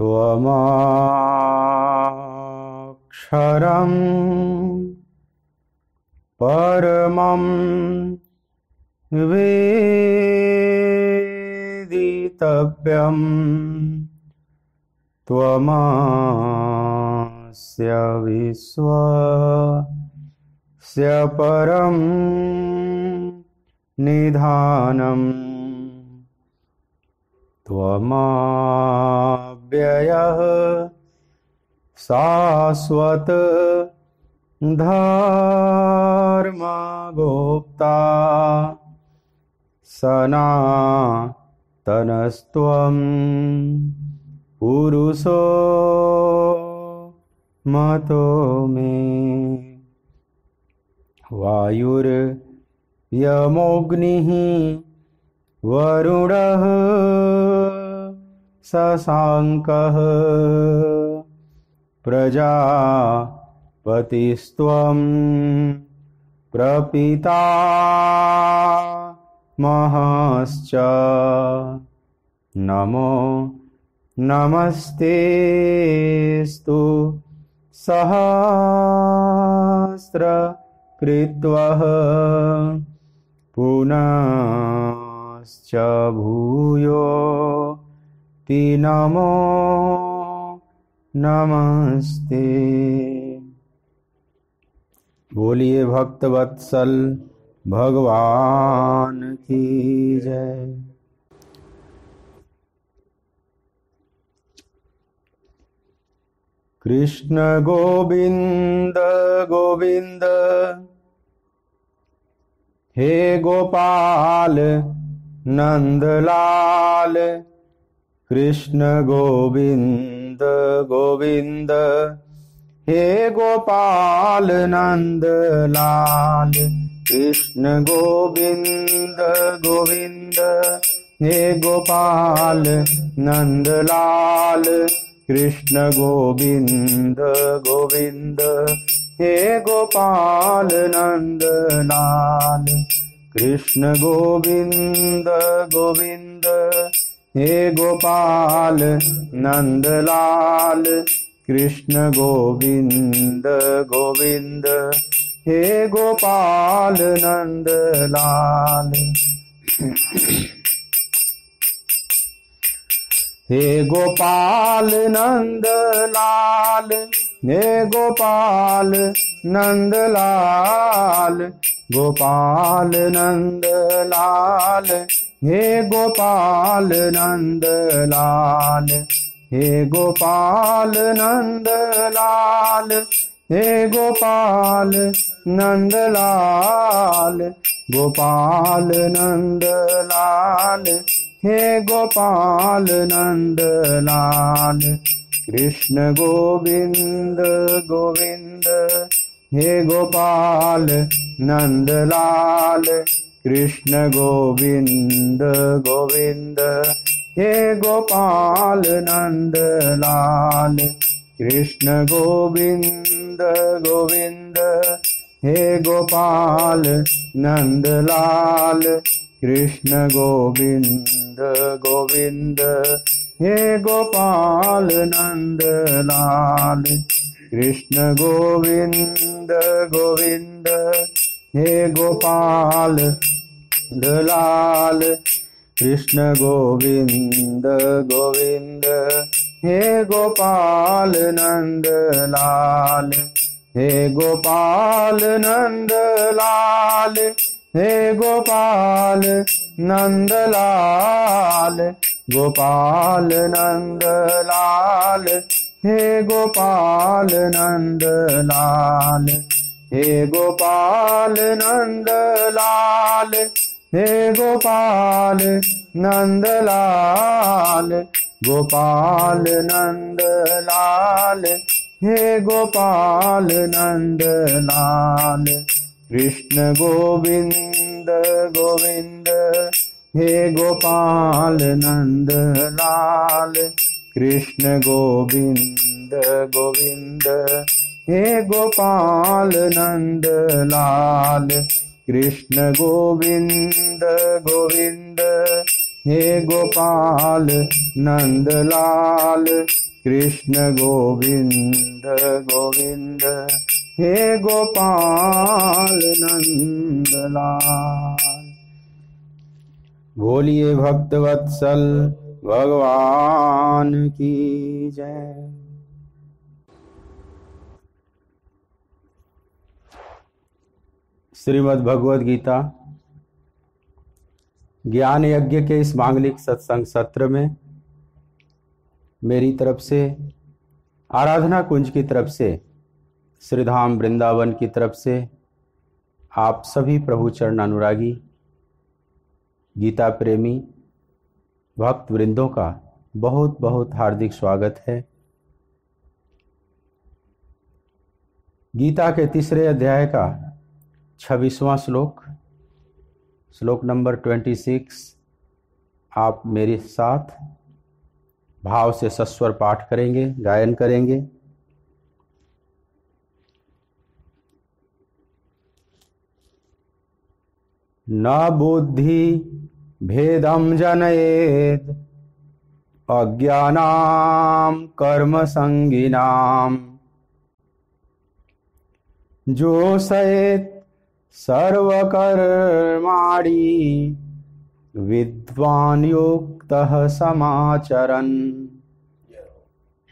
त्वमक्षरं परमं वेदितव्यं त्वमस्य विश्वस्य परं निधानम् त्वमव्ययः शाश्वत धर्मगोप्ता सनातनस्त्वं पुरुषो मतो मे। वायुर्यमोऽग्निः वरुणः शशाङ्कः प्रजापतिस्त्वं प्रपितामहश्च नमो नमस्तेस्तु सहस्रकृत्वः पुनश्च भूयोऽपि नमो नमस्ते। बोलिए भक्तवत्सल भगवान की जय। कृष्ण गोविंद गोविंद हे गोपाल नंदलाल। कृष्ण गोविंद गोविंद हे गोपाल नंदलाल। कृष्ण गोविंद गोविंद हे गोपाल नंदलाल। कृष्ण गोविंद गोविंद हे गोपाल नंदलाल। कृष्ण गोविंद गोविंद हे गोपाल नंदलाल। कृष्ण गोविंद गोविंद हे गोपाल नंदलाल। हे गोपाल नंदलाल हे गोपाल नंदलाल। गोपाल नंदलाल हे गोपाल नंदलाल। हे गोपाल नंदलाल हे गोपाल नंदलाल। गोपाल नंदलाल हे गोपाल नंदलाल। कृष्ण गोविंद गोविंद हे गोपाल नंदलाल। कृष्ण गोविंद गोविंद हे गोपाल नंदलाल। कृष्ण गोविंद गोविंद हे गोपाल नंदलाल। कृष्ण गोविंद गोविंद हे गोपाल नंदलाल। कृष्ण गोविंद गोविंद हे गोपाल नंदलाल। कृष्ण गोविंद गोविंद हे गोपाल नंदलाल। हे गोपाल नंदलाल हे गोपाल नंदलाल। गोपाल नंदलाल हे गोपाल नंदलाल। हे गोपाल नंदलाल हे गोपाल नंदलाल। गोपाल नंदलाल हे गोपाल नंदलाल। कृष्ण गोविंद गोविंद हे गोपाल नंदलाल। कृष्ण गोविंद गोविंद हे गोपाल नंदलाल। कृष्ण गोविंद गोविंद हे गोपाल नंदलाल। कृष्ण गोविंद गोविंद हे गोपाल नंदलाल। बोलिए भक्तवत्सल भगवान की जय। श्रीमद् भगवद गीता ज्ञान यज्ञ के इस मांगलिक सत्संग सत्र में मेरी तरफ से, आराधना कुंज की तरफ से, श्रीधाम वृंदावन की तरफ से आप सभी प्रभु चरण अनुरागी गीता प्रेमी भक्त वृंदों का बहुत बहुत हार्दिक स्वागत है। गीता के तीसरे अध्याय का 26वां श्लोक, श्लोक नंबर 26 आप मेरे साथ भाव से सस्वर पाठ करेंगे, गायन करेंगे। न बुद्धि भेदम जनयेद अज्ञानाम कर्म संगिनाम जो सयेत सर्वकर्माणि विद्वान् युक्तः समाचरन्।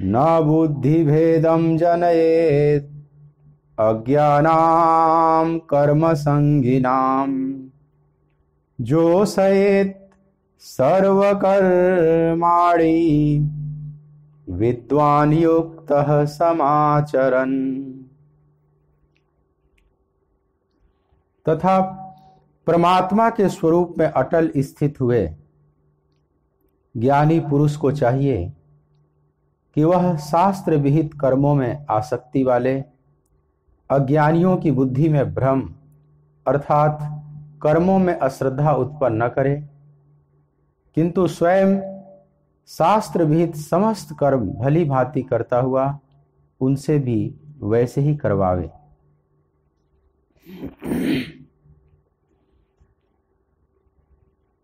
न बुद्धिभेदं जनयेत् अज्ञानां कर्मसंगिनां जोषयेत् सर्वकर्माणि विद्वान् युक्तः समाचरन्। तथा परमात्मा के स्वरूप में अटल स्थित हुए ज्ञानी पुरुष को चाहिए कि वह शास्त्र विहित कर्मों में आसक्ति वाले अज्ञानियों की बुद्धि में भ्रम अर्थात कर्मों में अश्रद्धा उत्पन्न न करे, किंतु स्वयं शास्त्र विहित समस्त कर्म भली भांति करता हुआ उनसे भी वैसे ही करवावे।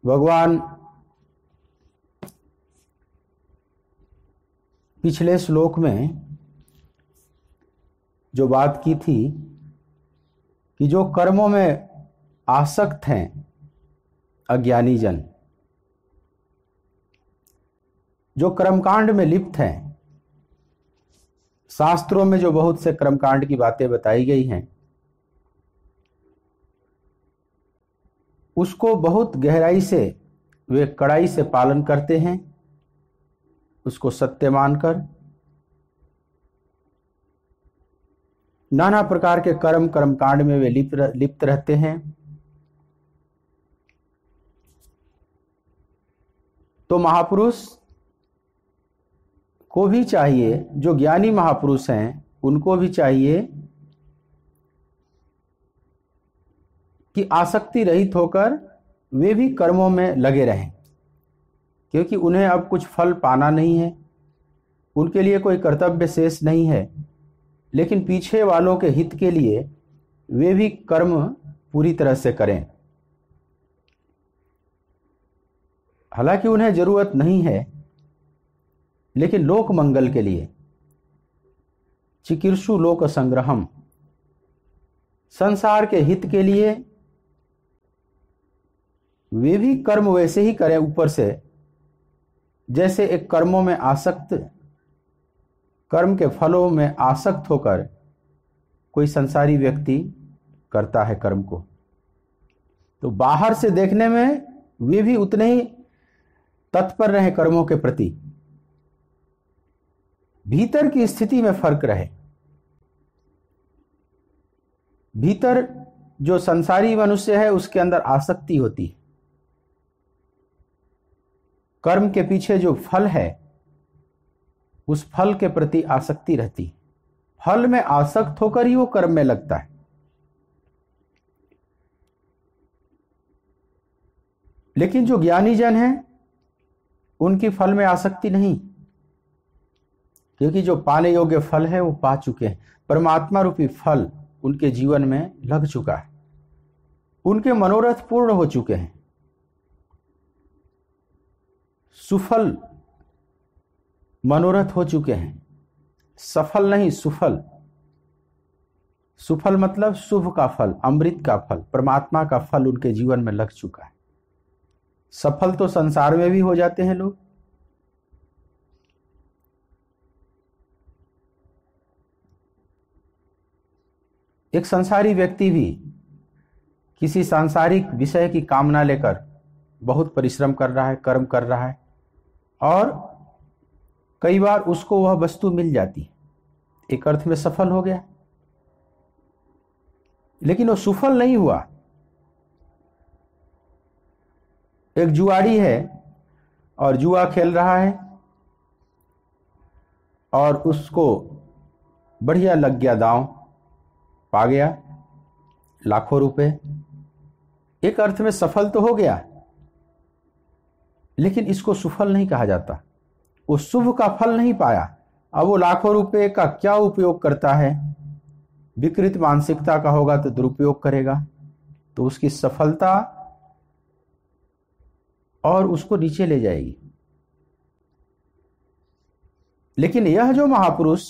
भगवान पिछले श्लोक में जो बात की थी कि जो कर्मों में आसक्त हैं अज्ञानी जन, जो कर्मकांड में लिप्त हैं, शास्त्रों में जो बहुत से कर्मकांड की बातें बताई गई हैं, उसको बहुत गहराई से वे कड़ाई से पालन करते हैं, उसको सत्य मानकर नाना प्रकार के कर्मकांड में वे लिप्त रहते हैं। तो महापुरुष को भी चाहिए, जो ज्ञानी महापुरुष हैं उनको भी चाहिए कि आसक्ति रहित होकर वे भी कर्मों में लगे रहें, क्योंकि उन्हें अब कुछ फल पाना नहीं है, उनके लिए कोई कर्तव्य शेष नहीं है, लेकिन पीछे वालों के हित के लिए वे भी कर्म पूरी तरह से करें। हालांकि उन्हें जरूरत नहीं है, लेकिन लोक मंगल के लिए चिकीर्षु लोक संग्रहम, संसार के हित के लिए वे भी कर्म वैसे ही करें ऊपर से जैसे एक कर्मों में आसक्त, कर्म के फलों में आसक्त होकर कोई संसारी व्यक्ति करता है कर्म को। तो बाहर से देखने में वे भी उतने ही तत्पर रहे कर्मों के प्रति, भीतर की स्थिति में फर्क रहे। भीतर जो संसारी मनुष्य है उसके अंदर आसक्ति होती है, कर्म के पीछे जो फल है उस फल के प्रति आसक्ति रहती, फल में आसक्त होकर ही वो कर्म में लगता है। लेकिन जो ज्ञानी जन हैं उनकी फल में आसक्ति नहीं, क्योंकि जो पाने योग्य फल है वो पा चुके हैं, परमात्मा रूपी फल उनके जीवन में लग चुका है, उनके मनोरथ पूर्ण हो चुके हैं। मनोरथ हो चुके हैं। सफल नहीं, सुफल। सुफल मतलब शुभ का फल, अमृत का फल, परमात्मा का फल उनके जीवन में लग चुका है। सफल तो संसार में भी हो जाते हैं लोग। एक संसारी व्यक्ति भी किसी सांसारिक विषय की कामना लेकर बहुत परिश्रम कर रहा है, कर्म कर रहा है, और कई बार उसको वह वस्तु मिल जाती है, एक अर्थ में सफल हो गया, लेकिन वो सुफल नहीं हुआ। एक जुआड़ी है और जुआ खेल रहा है और उसको बढ़िया लग गया, दांव पा गया, लाखों रुपए। एक अर्थ में सफल तो हो गया, लेकिन इसको सुफल नहीं कहा जाता। वो शुभ का फल नहीं पाया। अब वो लाखों रुपए का क्या उपयोग करता है? विकृत मानसिकता का होगा तो दुरुपयोग करेगा, तो उसकी सफलता और उसको नीचे ले जाएगी। लेकिन यह जो महापुरुष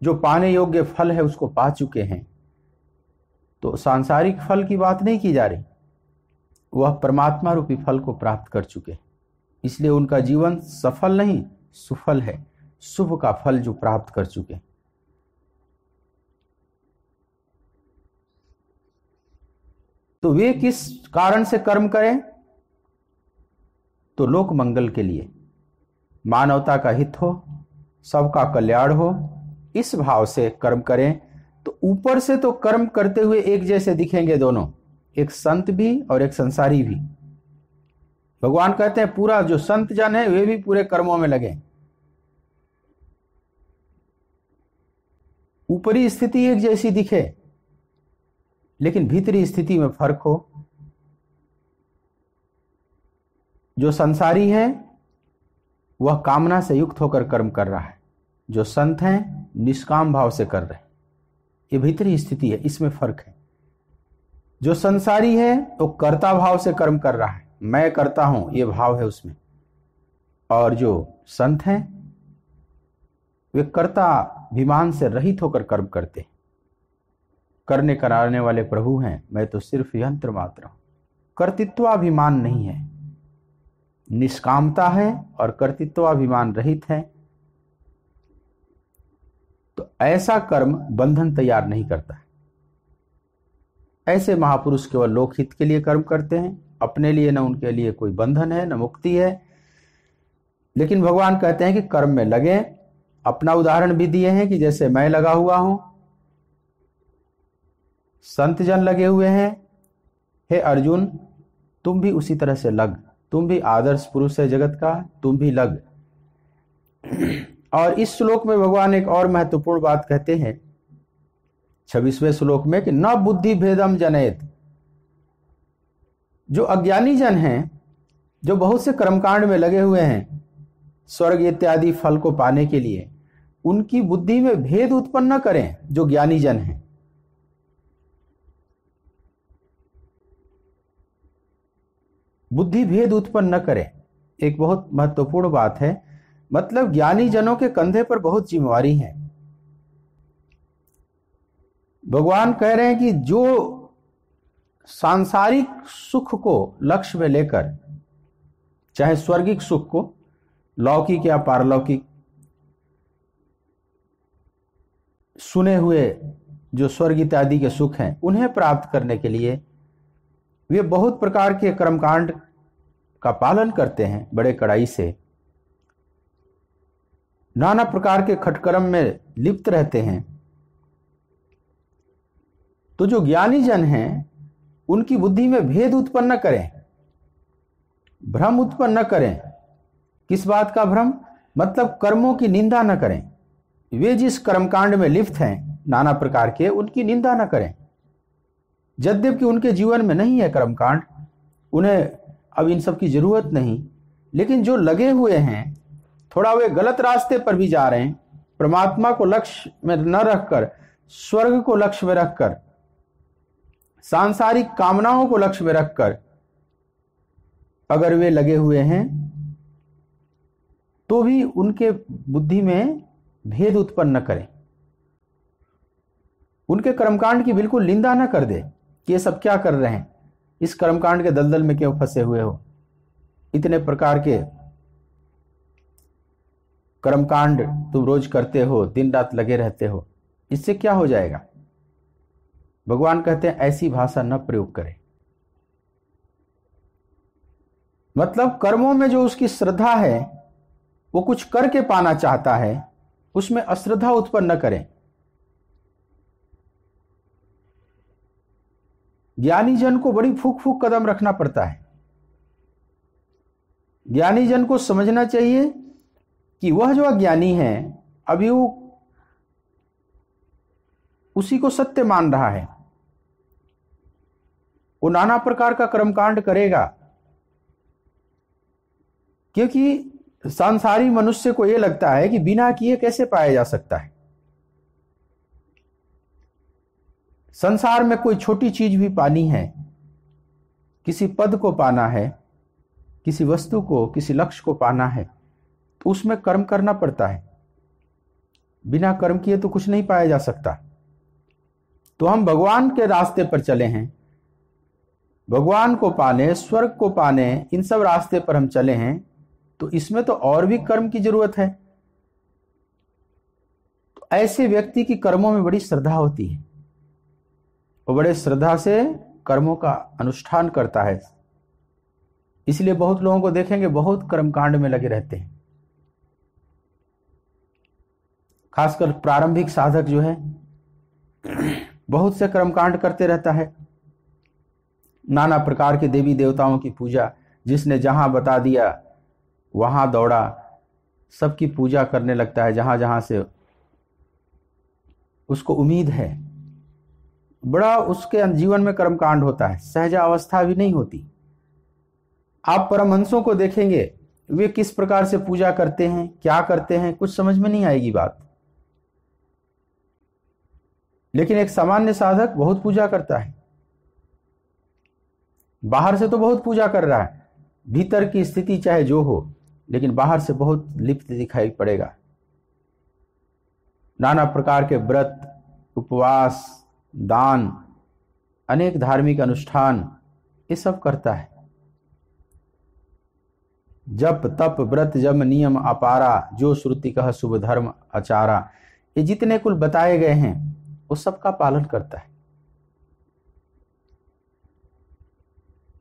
जो पाने योग्य फल है उसको पा चुके हैं, तो सांसारिक फल की बात नहीं की जा रही, वह परमात्मा रूपी फल को प्राप्त कर चुके, इसलिए उनका जीवन सफल नहीं सुफल है, शुभ का फल जो प्राप्त कर चुके। तो वे किस कारण से कर्म करें? तो लोक मंगल के लिए, मानवता का हित हो, सबका कल्याण हो, इस भाव से कर्म करें। तो ऊपर से तो कर्म करते हुए एक जैसे दिखेंगे दोनों, एक संत भी और एक संसारी भी। भगवान कहते हैं पूरा जो संत जन है वे भी पूरे कर्मों में लगे। ऊपरी स्थिति एक जैसी दिखे, लेकिन भीतरी स्थिति में फर्क हो। जो संसारी है वह कामना से युक्त होकर कर्म कर रहा है, जो संत हैं निष्काम भाव से कर रहे हैं। ये भीतरी स्थिति है, इसमें फर्क है। जो संसारी है वो कर्ता भाव से कर्म कर रहा है, मैं करता हूं ये भाव है उसमें, और जो संत हैं वे कर्ता अभिमान से रहित होकर कर्म करते हैं। करने कराने वाले प्रभु हैं, मैं तो सिर्फ यंत्र मात्र हूं। कर्तृत्वाभिमान नहीं है, निष्कामता है और कर्तृत्वाभिमान रहित है। तो ऐसा कर्म बंधन तैयार नहीं करता। ऐसे महापुरुष केवल लोकहित के लिए कर्म करते हैं, अपने लिए न उनके लिए कोई बंधन है न मुक्ति है। लेकिन भगवान कहते हैं कि कर्म में लगे। अपना उदाहरण भी दिए हैं कि जैसे मैं लगा हुआ हूं, संत जन लगे हुए हैं, हे अर्जुन तुम भी उसी तरह से लग, तुम भी आदर्श पुरुष है जगत का, तुम भी लग। और इस श्लोक में भगवान एक और महत्वपूर्ण बात कहते हैं 26वें श्लोक में कि न बुद्धि भेदम जनेत। जो अज्ञानी जन हैं, जो बहुत से कर्मकांड में लगे हुए हैं स्वर्ग इत्यादि फल को पाने के लिए, उनकी बुद्धि में भेद उत्पन्न न करें। जो ज्ञानी जन हैं, बुद्धि भेद उत्पन्न न करें, एक बहुत महत्वपूर्ण बात है। मतलब ज्ञानी जनों के कंधे पर बहुत जिम्मेवारी है। भगवान कह रहे हैं कि जो सांसारिक सुख को लक्ष्य में लेकर, चाहे स्वर्गिक सुख को, लौकिक या पारलौकिक, सुने हुए जो स्वर्ग इत्यादि के सुख हैं उन्हें प्राप्त करने के लिए वे बहुत प्रकार के कर्मकांड का पालन करते हैं, बड़े कड़ाई से नाना प्रकार के खटकर्म में लिप्त रहते हैं। तो जो ज्ञानी जन हैं उनकी बुद्धि में भेद उत्पन्न न करें, भ्रम उत्पन्न न करें। किस बात का भ्रम? मतलब कर्मों की निंदा न करें। वे जिस कर्मकांड में लिप्त हैं नाना प्रकार के, उनकी निंदा न करें। यद्यपि उनके जीवन में नहीं है कर्मकांड, उन्हें अब इन सब की जरूरत नहीं, लेकिन जो लगे हुए हैं, थोड़ा वे गलत रास्ते पर भी जा रहे हैं, परमात्मा को लक्ष्य में न रखकर स्वर्ग को लक्ष्य में रखकर, सांसारिक कामनाओं को लक्ष्य में रखकर अगर वे लगे हुए हैं, तो तो भी उनके बुद्धि में भेद उत्पन्न न करें, उनके कर्मकांड की बिल्कुल निंदा न कर दे कि ये सब क्या कर रहे हैं, इस कर्मकांड के दलदल में क्यों फंसे हुए हो, इतने प्रकार के कर्मकांड तुम रोज करते हो, दिन रात लगे रहते हो, इससे क्या हो जाएगा। भगवान कहते हैं ऐसी भाषा न प्रयोग करें। मतलब कर्मों में जो उसकी श्रद्धा है, वो कुछ करके पाना चाहता है, उसमें अश्रद्धा उत्पन्न न करें। ज्ञानी जन को बड़ी फूक फूक कदम रखना पड़ता है। ज्ञानी जन को समझना चाहिए कि वह जो अज्ञानी है अभी वो उसी को सत्य मान रहा है, वो नाना प्रकार का कर्मकांड करेगा, क्योंकि सांसारी मनुष्य को यह लगता है कि बिना किए कैसे पाया जा सकता है। संसार में कोई छोटी चीज भी पानी है, किसी पद को पाना है, किसी वस्तु को, किसी लक्ष्य को पाना है, तो उसमें कर्म करना पड़ता है। बिना कर्म किए तो कुछ नहीं पाया जा सकता। तो हम भगवान के रास्ते पर चले हैं, भगवान को पाने, स्वर्ग को पाने, इन सब रास्ते पर हम चले हैं, तो इसमें तो और भी कर्म की जरूरत है। तो ऐसे व्यक्ति की कर्मों में बड़ी श्रद्धा होती है, वो बड़े श्रद्धा से कर्मों का अनुष्ठान करता है। इसलिए बहुत लोगों को देखेंगे बहुत कर्मकांड में लगे रहते हैं। खासकर प्रारंभिक साधक जो है बहुत से कर्मकांड करते रहता है। नाना प्रकार के देवी देवताओं की पूजा, जिसने जहां बता दिया वहां दौड़ा, सबकी पूजा करने लगता है जहां जहां से उसको उम्मीद है। बड़ा उसके जीवन में कर्मकांड होता है, सहजा अवस्था भी नहीं होती। आप परमहंसों को देखेंगे, वे किस प्रकार से पूजा करते हैं, क्या करते हैं, कुछ समझ में नहीं आएगी बात। लेकिन एक सामान्य साधक बहुत पूजा करता है, बाहर से तो बहुत पूजा कर रहा है, भीतर की स्थिति चाहे जो हो, लेकिन बाहर से बहुत लिप्त दिखाई पड़ेगा। नाना प्रकार के व्रत, उपवास, दान, अनेक धार्मिक अनुष्ठान, ये सब करता है। जप तप व्रत जम नियम अपारा, जो श्रुति कह शुभ धर्म आचारा, ये जितने कुल बताए गए हैं वो सबका पालन करता है।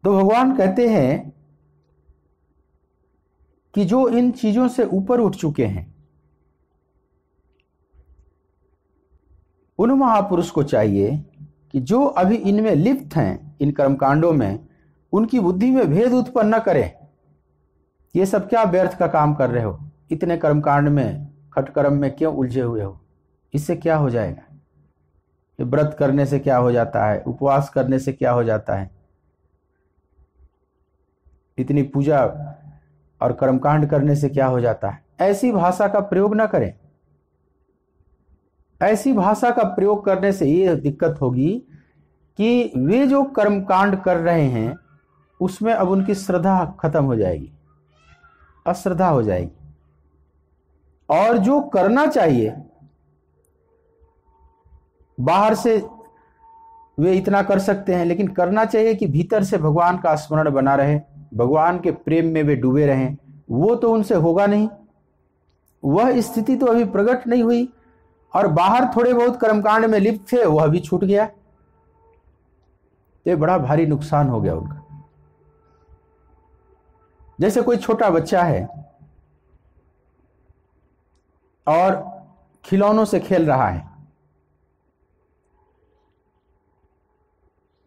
तो भगवान कहते हैं कि जो इन चीजों से ऊपर उठ चुके हैं, उन महापुरुष को चाहिए कि जो अभी इनमें लिप्त हैं, इन कर्मकांडों में, उनकी बुद्धि में भेद उत्पन्न न करें। ये सब क्या व्यर्थ का काम कर रहे हो, इतने कर्मकांड में, खटकर्म में क्यों उलझे हुए हो, इससे क्या हो जाएगा। ये व्रत करने से क्या हो जाता है, उपवास करने से क्या हो जाता है, इतनी पूजा और कर्मकांड करने से क्या हो जाता है। ऐसी भाषा का प्रयोग न करें। ऐसी भाषा का प्रयोग करने से ये दिक्कत होगी कि वे जो कर्मकांड कर रहे हैं उसमें अब उनकी श्रद्धा खत्म हो जाएगी, अश्रद्धा हो जाएगी। और जो करना चाहिए, बाहर से वे इतना कर सकते हैं, लेकिन करना चाहिए कि भीतर से भगवान का स्मरण बना रहे, भगवान के प्रेम में वे डूबे रहें, वो तो उनसे होगा नहीं। वह स्थिति तो अभी प्रकट नहीं हुई, और बाहर थोड़े बहुत कर्मकांड में लिप्त थे, वह भी छूट गया, तो बड़ा भारी नुकसान हो गया उनका। जैसे कोई छोटा बच्चा है और खिलौनों से खेल रहा है,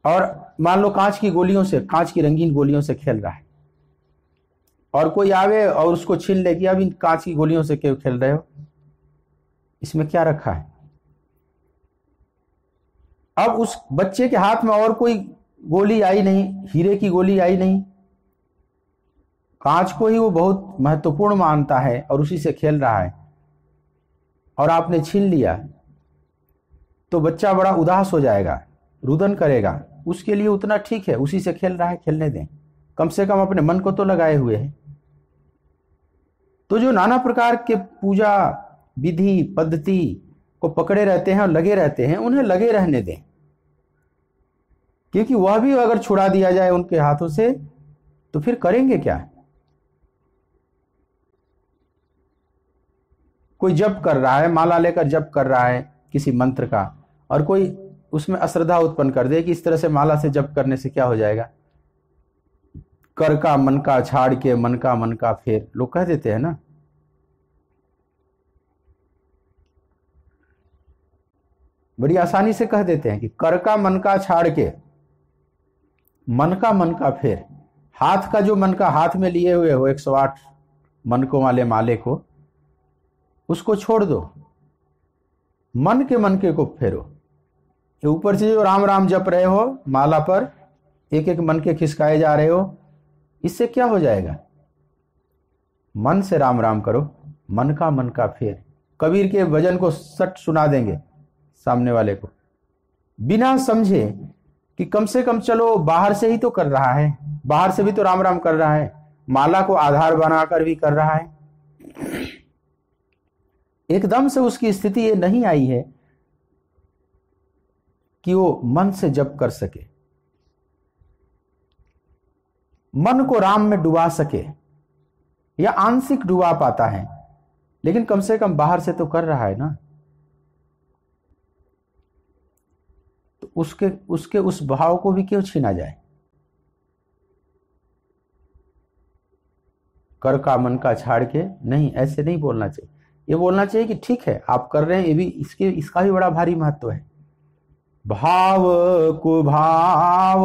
और मान लो कांच की गोलियों से, कांच की रंगीन गोलियों से खेल रहा है, और कोई आवे और उसको छीन ले कि अब इन कांच की गोलियों से क्यों खेल रहे हो, इसमें क्या रखा है। अब उस बच्चे के हाथ में और कोई गोली आई नहीं, हीरे की गोली आई नहीं, कांच को ही वो बहुत महत्वपूर्ण मानता है और उसी से खेल रहा है, और आपने छीन लिया, तो बच्चा बड़ा उदास हो जाएगा, रुदन करेगा। उसके लिए उतना ठीक है, उसी से खेल रहा है, खेलने दें, कम से कम अपने मन को तो लगाए हुए है। तो तो जो नाना प्रकार के पूजा विधि पद्धति को पकड़े रहते हैं और लगे रहते हैं, उन्हें लगे रहने दें, क्योंकि वह भी अगर छुड़ा दिया जाए उनके हाथों से तो फिर करेंगे क्या। कोई जप कर रहा है, माला लेकर जप कर रहा है किसी मंत्र का, और कोई उसमें अश्रद्धा उत्पन्न कर दे कि इस तरह से माला से जप करने से क्या हो जाएगा, कर का मन का छाड़ के मन का फेर, लोग कह देते हैं ना। बड़ी आसानी से कह देते हैं कि कर का मन का छाड़ के मन का फेर। हाथ का जो मन का हाथ में लिए हुए हो 108 मनकों वाले माले को, उसको छोड़ दो, मन के को फेरो। ये ऊपर से जो राम राम जप रहे हो माला पर, एक एक मन के खिसकाए जा रहे हो, इससे क्या हो जाएगा। मन से राम राम करो, मन का फेर। कबीर के भजन को सट सुना देंगे सामने वाले को, बिना समझे कि कम से कम चलो बाहर से ही तो कर रहा है, बाहर से भी तो राम राम कर रहा है, माला को आधार बनाकर भी कर रहा है। एकदम से उसकी स्थिति ये नहीं आई है कि वो मन से जप कर सके, मन को राम में डुबा सके, या आंशिक डुबा पाता है, लेकिन कम से कम बाहर से तो कर रहा है ना। तो उसके उस भाव को भी क्यों छीना जाए। कर का मन का छाड़ के नहीं, ऐसे नहीं बोलना चाहिए। ये बोलना चाहिए कि ठीक है आप कर रहे हैं, ये भी इसका भी बड़ा भारी महत्व है। भाव कुभाव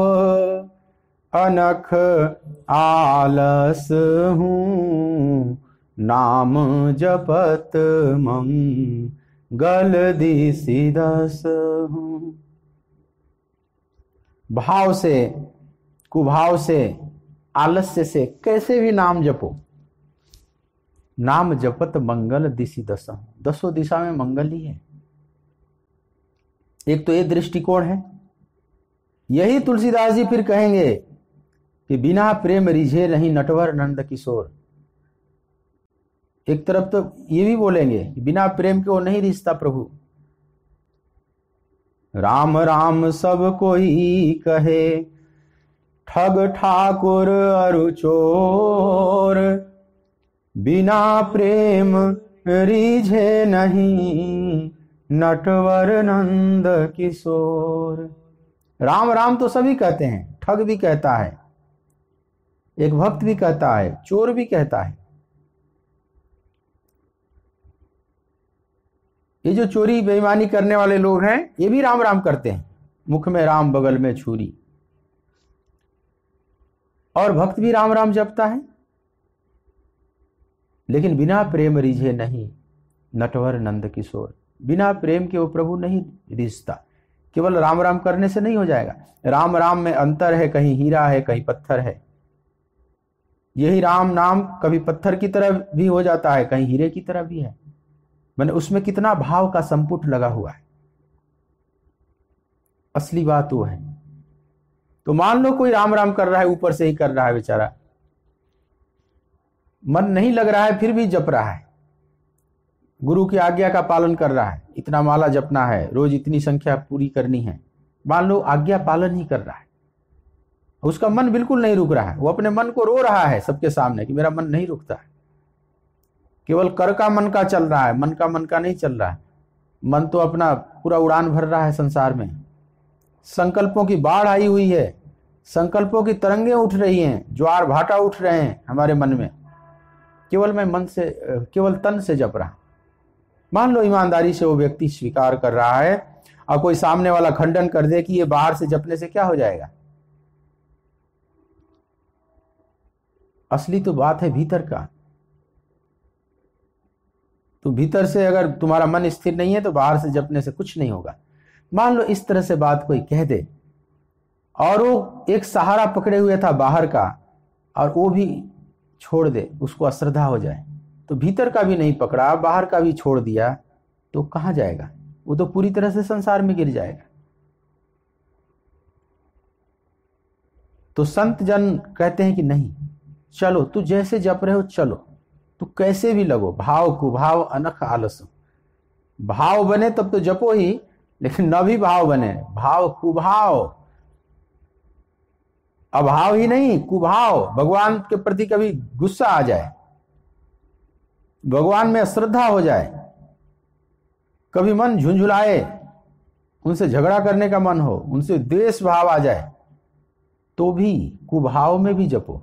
अनख आलस हूँ, नाम जपत मंगल दिसिदस हूँ। भाव से कुभाव से आलस्य से कैसे भी नाम जपो, नाम जपत मंगल दिशि दशा, दसों दिशा में मंगल ही है। एक तो ये दृष्टिकोण है। यही तुलसीदास जी फिर कहेंगे कि बिना प्रेम रिझे नहीं नटवर नंद किशोर। एक तरफ तो ये भी बोलेंगे कि बिना प्रेम के वो नहीं रिश्ता प्रभु। राम राम सब कोई कहे, ठग ठाकुर अरु चोर, बिना प्रेम रिझे नहीं नटवर नंद किशोर। राम राम तो सभी कहते हैं, ठग भी कहता है, एक भक्त भी कहता है, चोर भी कहता है। ये जो चोरी बेईमानी करने वाले लोग हैं, ये भी राम राम करते हैं, मुख में राम बगल में छुरी, और भक्त भी राम राम जपता है, लेकिन बिना प्रेम रिझे नहीं नटवर नंद किशोर। बिना प्रेम के वो प्रभु नहीं रिझता। केवल राम राम करने से नहीं हो जाएगा। राम राम में अंतर है, कहीं हीरा है कहीं पत्थर है। यही राम नाम कभी पत्थर की तरह भी हो जाता है, कहीं हीरे की तरह भी है। मैंने उसमें कितना भाव का संपुट लगा हुआ है। असली बात वो है। तो मान लो कोई राम राम कर रहा है, ऊपर से ही कर रहा है बेचारा, मन नहीं लग रहा है, फिर भी जप रहा है, गुरु की आज्ञा का पालन कर रहा है, इतना माला जपना है, रोज इतनी संख्या पूरी करनी है, मान लो आज्ञा पालन ही कर रहा है, उसका मन बिल्कुल नहीं रुक रहा है, वो अपने मन को रो रहा है सबके सामने कि मेरा मन नहीं रुकता है। केवल कर का मन का चल रहा है, मन का नहीं चल रहा है। मन तो अपना पूरा उड़ान भर रहा है संसार में, संकल्पों की बाढ़ आई हुई है, संकल्पों की तरंगें उठ रही हैं, ज्वार भाटा उठ रहे हैं हमारे मन में। केवल मैं मन से, केवल तन से जप रहा। मान लो ईमानदारी से वो व्यक्ति स्वीकार कर रहा है, और कोई सामने वाला खंडन कर दे कि ये बाहर से जपने से क्या हो जाएगा। असली तो बात है भीतर का। तो भीतर से अगर तुम्हारा मन स्थिर नहीं है तो बाहर से जपने से कुछ नहीं होगा। मान लो इस तरह से बात कोई कह दे, और वो एक सहारा पकड़े हुए था बाहर का, और वो भी छोड़ दे, उसको अश्रद्धा हो जाए, तो भीतर का भी नहीं पकड़ा, बाहर का भी छोड़ दिया, तो कहां जाएगा वो? तो पूरी तरह से संसार में गिर जाएगा। तो संत जन कहते हैं कि नहीं, चलो तू जैसे जप रहे हो चलो, तो कैसे भी लगो, भाव कुभाव अनख आलस, भाव बने तब तो जपो ही, लेकिन न भी भाव बने, भाव कुभाव, अभाव ही नहीं कुभाव, भगवान के प्रति कभी गुस्सा आ जाए, भगवान में अश्रद्धा हो जाए, कभी मन झुंझुलाए, उनसे झगड़ा करने का मन हो, उनसे द्वेष भाव आ जाए, तो भी कुभाव में भी जपो।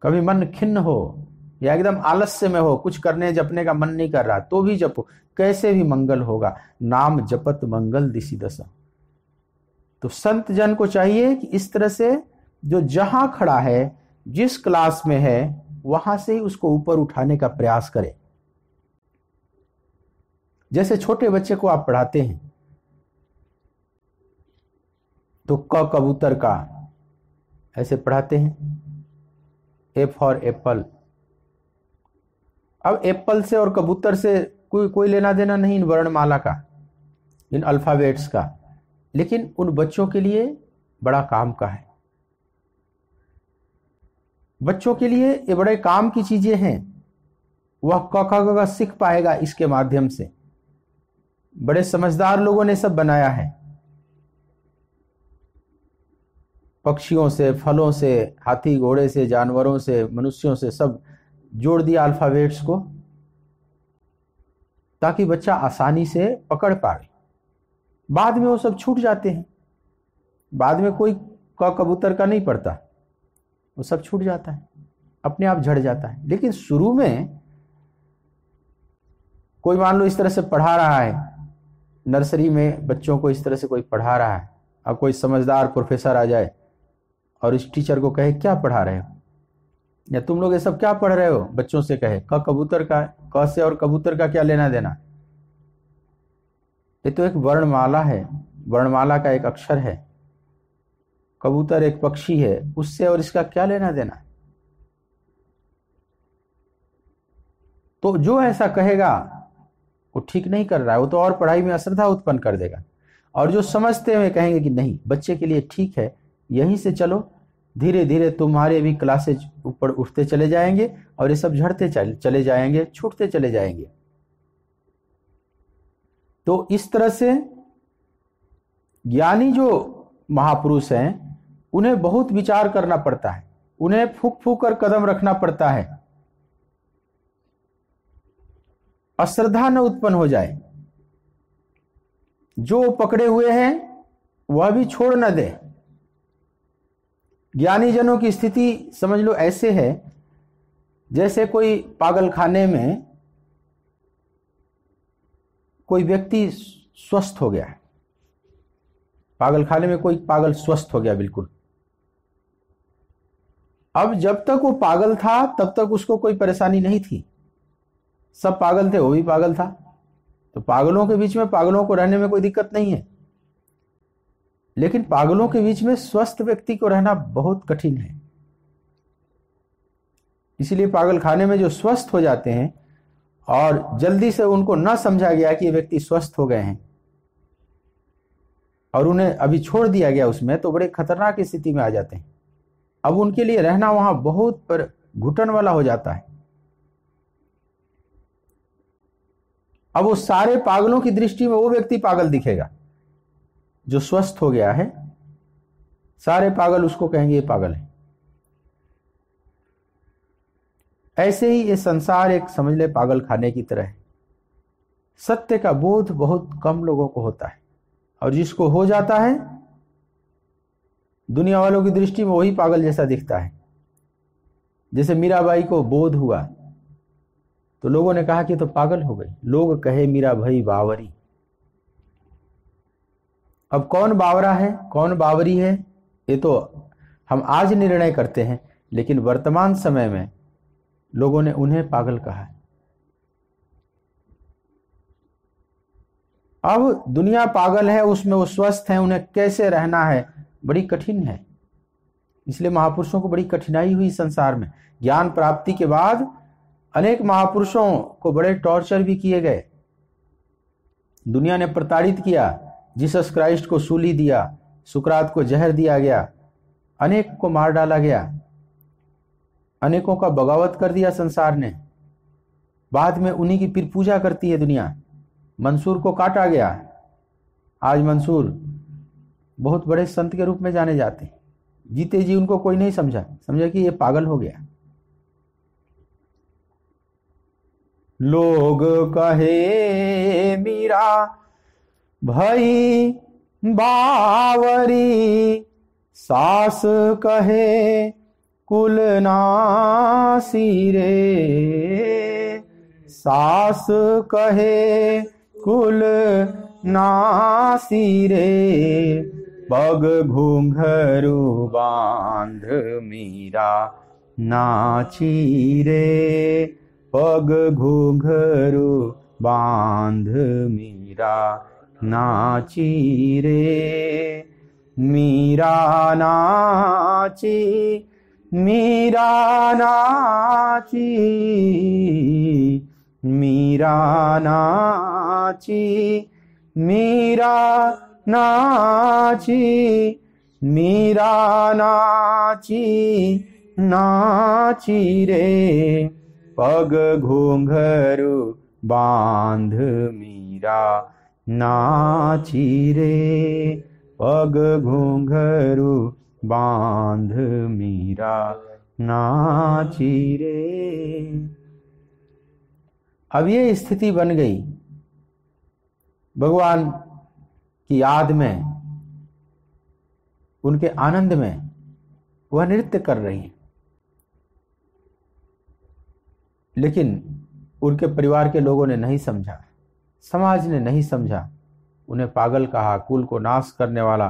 कभी मन खिन्न हो या एकदम आलस्य में हो, कुछ करने जपने का मन नहीं कर रहा, तो भी जपो, कैसे भी मंगल होगा। नाम जपत मंगल दिशि दशा। तो संत जन को चाहिए कि इस तरह से जो जहां खड़ा है, जिस क्लास में है, वहां से ही उसको ऊपर उठाने का प्रयास करे। जैसे छोटे बच्चे को आप पढ़ाते हैं तो क कबूतर का ऐसे पढ़ाते हैं, ए फॉर एप्पल। अब एप्पल से और कबूतर से कोई लेना देना नहीं इन वर्णमाला का, इन अल्फाबेट्स का, लेकिन उन बच्चों के लिए बड़ा काम का है। बच्चों के लिए ये बड़े काम की चीजें हैं, वह क ख ग सीख पाएगा इसके माध्यम से। बड़े समझदार लोगों ने सब बनाया है, पक्षियों से, फलों से, हाथी घोड़े से, जानवरों से, मनुष्यों से, सब जोड़ दिया अल्फाबेट्स को, ताकि बच्चा आसानी से पकड़ पाए। बाद में वो सब छूट जाते हैं, बाद में कोई क कबूतर का नहीं पड़ता, वो सब छूट जाता है, अपने आप झड़ जाता है। लेकिन शुरू में कोई मान लो इस तरह से पढ़ा रहा है, नर्सरी में बच्चों को इस तरह से कोई पढ़ा रहा है, अब कोई समझदार प्रोफेसर आ जाए और इस टीचर को कहे क्या पढ़ा रहे हो, या तुम लोग ये सब क्या पढ़ रहे हो, बच्चों से कहे क कबूतर का, क से और कबूतर का क्या लेना देना, ये तो एक वर्णमाला है, वर्णमाला का एक अक्षर है, कबूतर एक पक्षी है, उससे और इसका क्या लेना देना। तो जो ऐसा कहेगा वो ठीक नहीं कर रहा है, वो तो और पढ़ाई में अश्रद्धा उत्पन्न कर देगा। और जो समझते हुए कहेंगे कि नहीं बच्चे के लिए ठीक है, यहीं से चलो, धीरे धीरे तुम्हारे भी क्लासेज ऊपर उठते चले जाएंगे और ये सब झड़ते चले जाएंगे, छूटते चले जाएंगे। तो इस तरह से ज्ञानी जो महापुरुष हैं उन्हें बहुत विचार करना पड़ता है, उन्हें फूक फूक कर कदम रखना पड़ता है, अश्रद्धा न उत्पन्न हो जाए, जो पकड़े हुए हैं वह भी छोड़ न दे। ज्ञानी जनों की स्थिति समझ लो ऐसे है जैसे कोई पागल खाने में कोई व्यक्ति स्वस्थ हो गया है, पागल खाने में कोई पागल स्वस्थ हो गया बिल्कुल। अब जब तक वो पागल था तब तक उसको कोई परेशानी नहीं थी, सब पागल थे, वो भी पागल था, तो पागलों के बीच में पागलों को रहने में कोई दिक्कत नहीं है। लेकिन पागलों के बीच में स्वस्थ व्यक्ति को रहना बहुत कठिन है। इसलिए पागल खाने में जो स्वस्थ हो जाते हैं और जल्दी से उनको न समझा गया कि ये व्यक्ति स्वस्थ हो गए हैं और उन्हें अभी छोड़ दिया गया उसमें, तो बड़े खतरनाक स्थिति में आ जाते हैं। अब उनके लिए रहना वहां बहुत पर घुटन वाला हो जाता है। अब वो सारे पागलों की दृष्टि में वो व्यक्ति पागल दिखेगा जो स्वस्थ हो गया है, सारे पागल उसको कहेंगे ये पागल है। ऐसे ही ये संसार एक समझ ले पागल खाने की तरह है। सत्य का बोध बहुत कम लोगों को होता है, और जिसको हो जाता है दुनिया वालों की दृष्टि में वही पागल जैसा दिखता है। जैसे मीराबाई को बोध हुआ तो लोगों ने कहा कि तो पागल हो गई, लोग कहे मीरा भाई बावरी। अब कौन बावरा है कौन बावरी है ये तो हम आज निर्णय करते हैं, लेकिन वर्तमान समय में लोगों ने उन्हें पागल कहा है। अब दुनिया पागल है, उसमें वो स्वस्थ है, उन्हें कैसे रहना है बड़ी कठिन है। इसलिए महापुरुषों को बड़ी कठिनाई हुई संसार में। ज्ञान प्राप्ति के बाद अनेक महापुरुषों को बड़े टॉर्चर भी किए गए, दुनिया ने प्रताड़ित किया। जीसस क्राइस्ट को सूली दिया, सुकरात को जहर दिया गया, अनेक को मार डाला गया, अनेकों का बगावत कर दिया संसार ने, बाद में उन्हीं की फिर पूजा करती है दुनिया। मंसूर को काटा गया, आज मंसूर बहुत बड़े संत के रूप में जाने जाते हैं। जीते जी उनको कोई नहीं समझा कि ये पागल हो गया। लोग कहे मीरा भई बावरी, सास कहे कुल नासी रे, सास कहे कुल नासी रे, पग घूंघरू बांध मीरा नाची रे, पग घूंघरू बांध मीरा नाची रे, मीरा नाची, मीरा नाची, मीरा नाची, मीरा नाची, मीरा नाची, नाची रे, पग घूंघरू बांध मीरा नाची रे, पग घूंघरू बांध मीरा नाची रे। अब ये स्थिति बन गई, भगवान की याद में, उनके आनंद में वह नृत्य कर रही हैं। लेकिन उनके परिवार के लोगों ने नहीं समझा, समाज ने नहीं समझा, उन्हें पागल कहा, कुल को नाश करने वाला,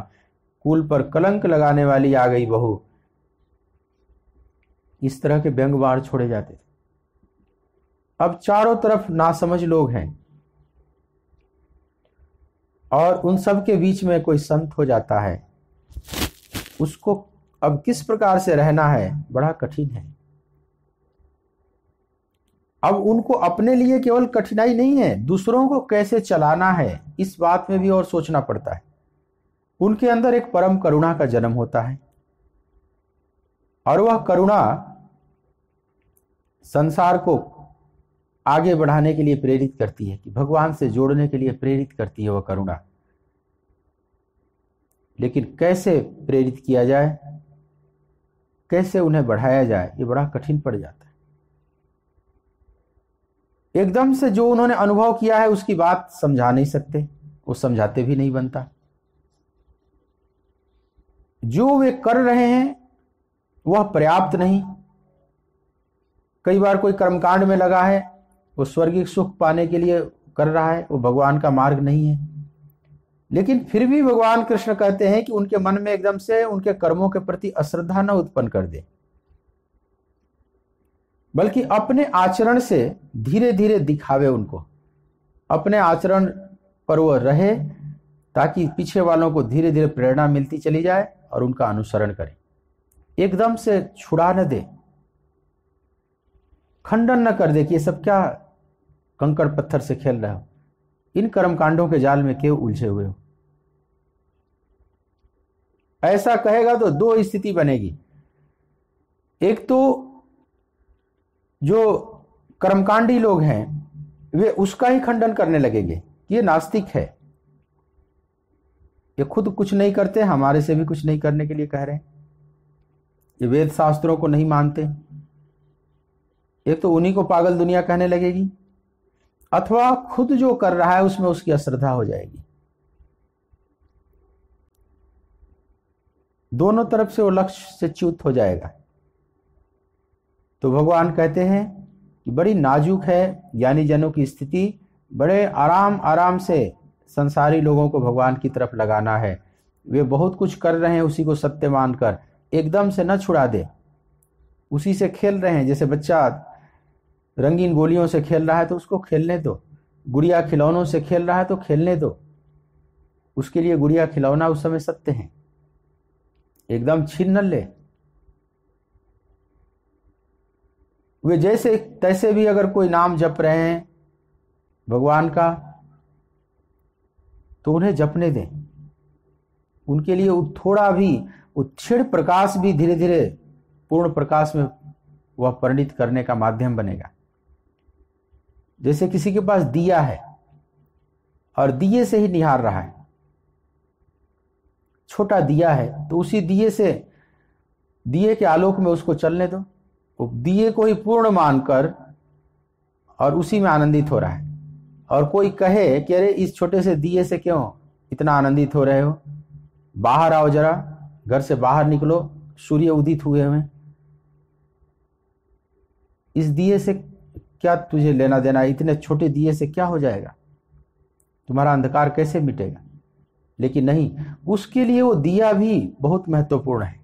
कुल पर कलंक लगाने वाली आ गई बहू। इस तरह के व्यंग वार छोड़े जाते थे। अब चारों तरफ नासमझ लोग हैं और उन सब के बीच में कोई संत हो जाता है, उसको अब किस प्रकार से रहना है, बड़ा कठिन है। अब उनको अपने लिए केवल कठिनाई नहीं है, दूसरों को कैसे चलाना है, इस बात में भी और सोचना पड़ता है। उनके अंदर एक परम करुणा का जन्म होता है और वह करुणा संसार को आगे बढ़ाने के लिए प्रेरित करती है, कि भगवान से जोड़ने के लिए प्रेरित करती है वह करुणा। लेकिन कैसे प्रेरित किया जाए, कैसे उन्हें बढ़ाया जाए, ये बड़ा कठिन पड़ जाता है। एकदम से जो उन्होंने अनुभव किया है उसकी बात समझा नहीं सकते, वो समझाते भी नहीं बनता। जो वे कर रहे हैं वह पर्याप्त नहीं। कई बार कोई कर्मकांड में लगा है, वो स्वर्गिक सुख पाने के लिए कर रहा है, वो भगवान का मार्ग नहीं है। लेकिन फिर भी भगवान कृष्ण कहते हैं कि उनके मन में एकदम से उनके कर्मों के प्रति अश्रद्धा न उत्पन्न कर दे, बल्कि अपने आचरण से धीरे धीरे दिखावे उनको, अपने आचरण पर वो रहे, ताकि पीछे वालों को धीरे धीरे प्रेरणा मिलती चली जाए और उनका अनुसरण करें। एकदम से छुड़ा न दे, खंडन न कर दे कि ये सब क्या कंकड़ पत्थर से खेल रहे हो, इन कर्मकांडों के जाल में क्यों उलझे हुए हो। ऐसा कहेगा तो दो स्थिति बनेगी। एक तो जो कर्मकांडी लोग हैं वे उसका ही खंडन करने लगेंगे कि ये नास्तिक है, ये खुद कुछ नहीं करते, हमारे से भी कुछ नहीं करने के लिए कह रहे हैं, ये वेद शास्त्रों को नहीं मानते। एक तो उन्हीं को पागल दुनिया कहने लगेगी, अथवा खुद जो कर रहा है उसमें उसकी अश्रद्धा हो जाएगी। दोनों तरफ से वो लक्ष्य से च्युत हो जाएगा। तो भगवान कहते हैं कि बड़ी नाजुक है ज्ञानी जनों की स्थिति, बड़े आराम आराम से संसारी लोगों को भगवान की तरफ लगाना है। वे बहुत कुछ कर रहे हैं उसी को सत्य मानकर, एकदम से न छुड़ा दे, उसी से खेल रहे हैं। जैसे बच्चा रंगीन गोलियों से खेल रहा है तो उसको खेलने दो, गुड़िया खिलौनों से खेल रहा है तो खेलने दो, उसके लिए गुड़िया खिलौना उस समय सत्य है, एकदम छीन न ले। वे जैसे तैसे भी अगर कोई नाम जप रहे हैं भगवान का तो उन्हें जपने दें। उनके लिए थोड़ा भी क्षीण प्रकाश भी धीरे धीरे पूर्ण प्रकाश में वह परिणित करने का माध्यम बनेगा। जैसे किसी के पास दिया है और दिए से ही निहार रहा है, छोटा दिया है तो उसी दिए के आलोक में उसको चलने दो। वो दिए को ही पूर्ण मानकर और उसी में आनंदित हो रहा है। और कोई कहे कि अरे इस छोटे से दिए से क्यों इतना आनंदित हो रहे हो, बाहर आओ, जरा घर से बाहर निकलो, सूर्य उदित हुए हुए, इस दिए से क्या तुझे लेना देना, इतने छोटे दिए से क्या हो जाएगा, तुम्हारा अंधकार कैसे मिटेगा। लेकिन नहीं, उसके लिए वो दिया भी बहुत महत्वपूर्ण है।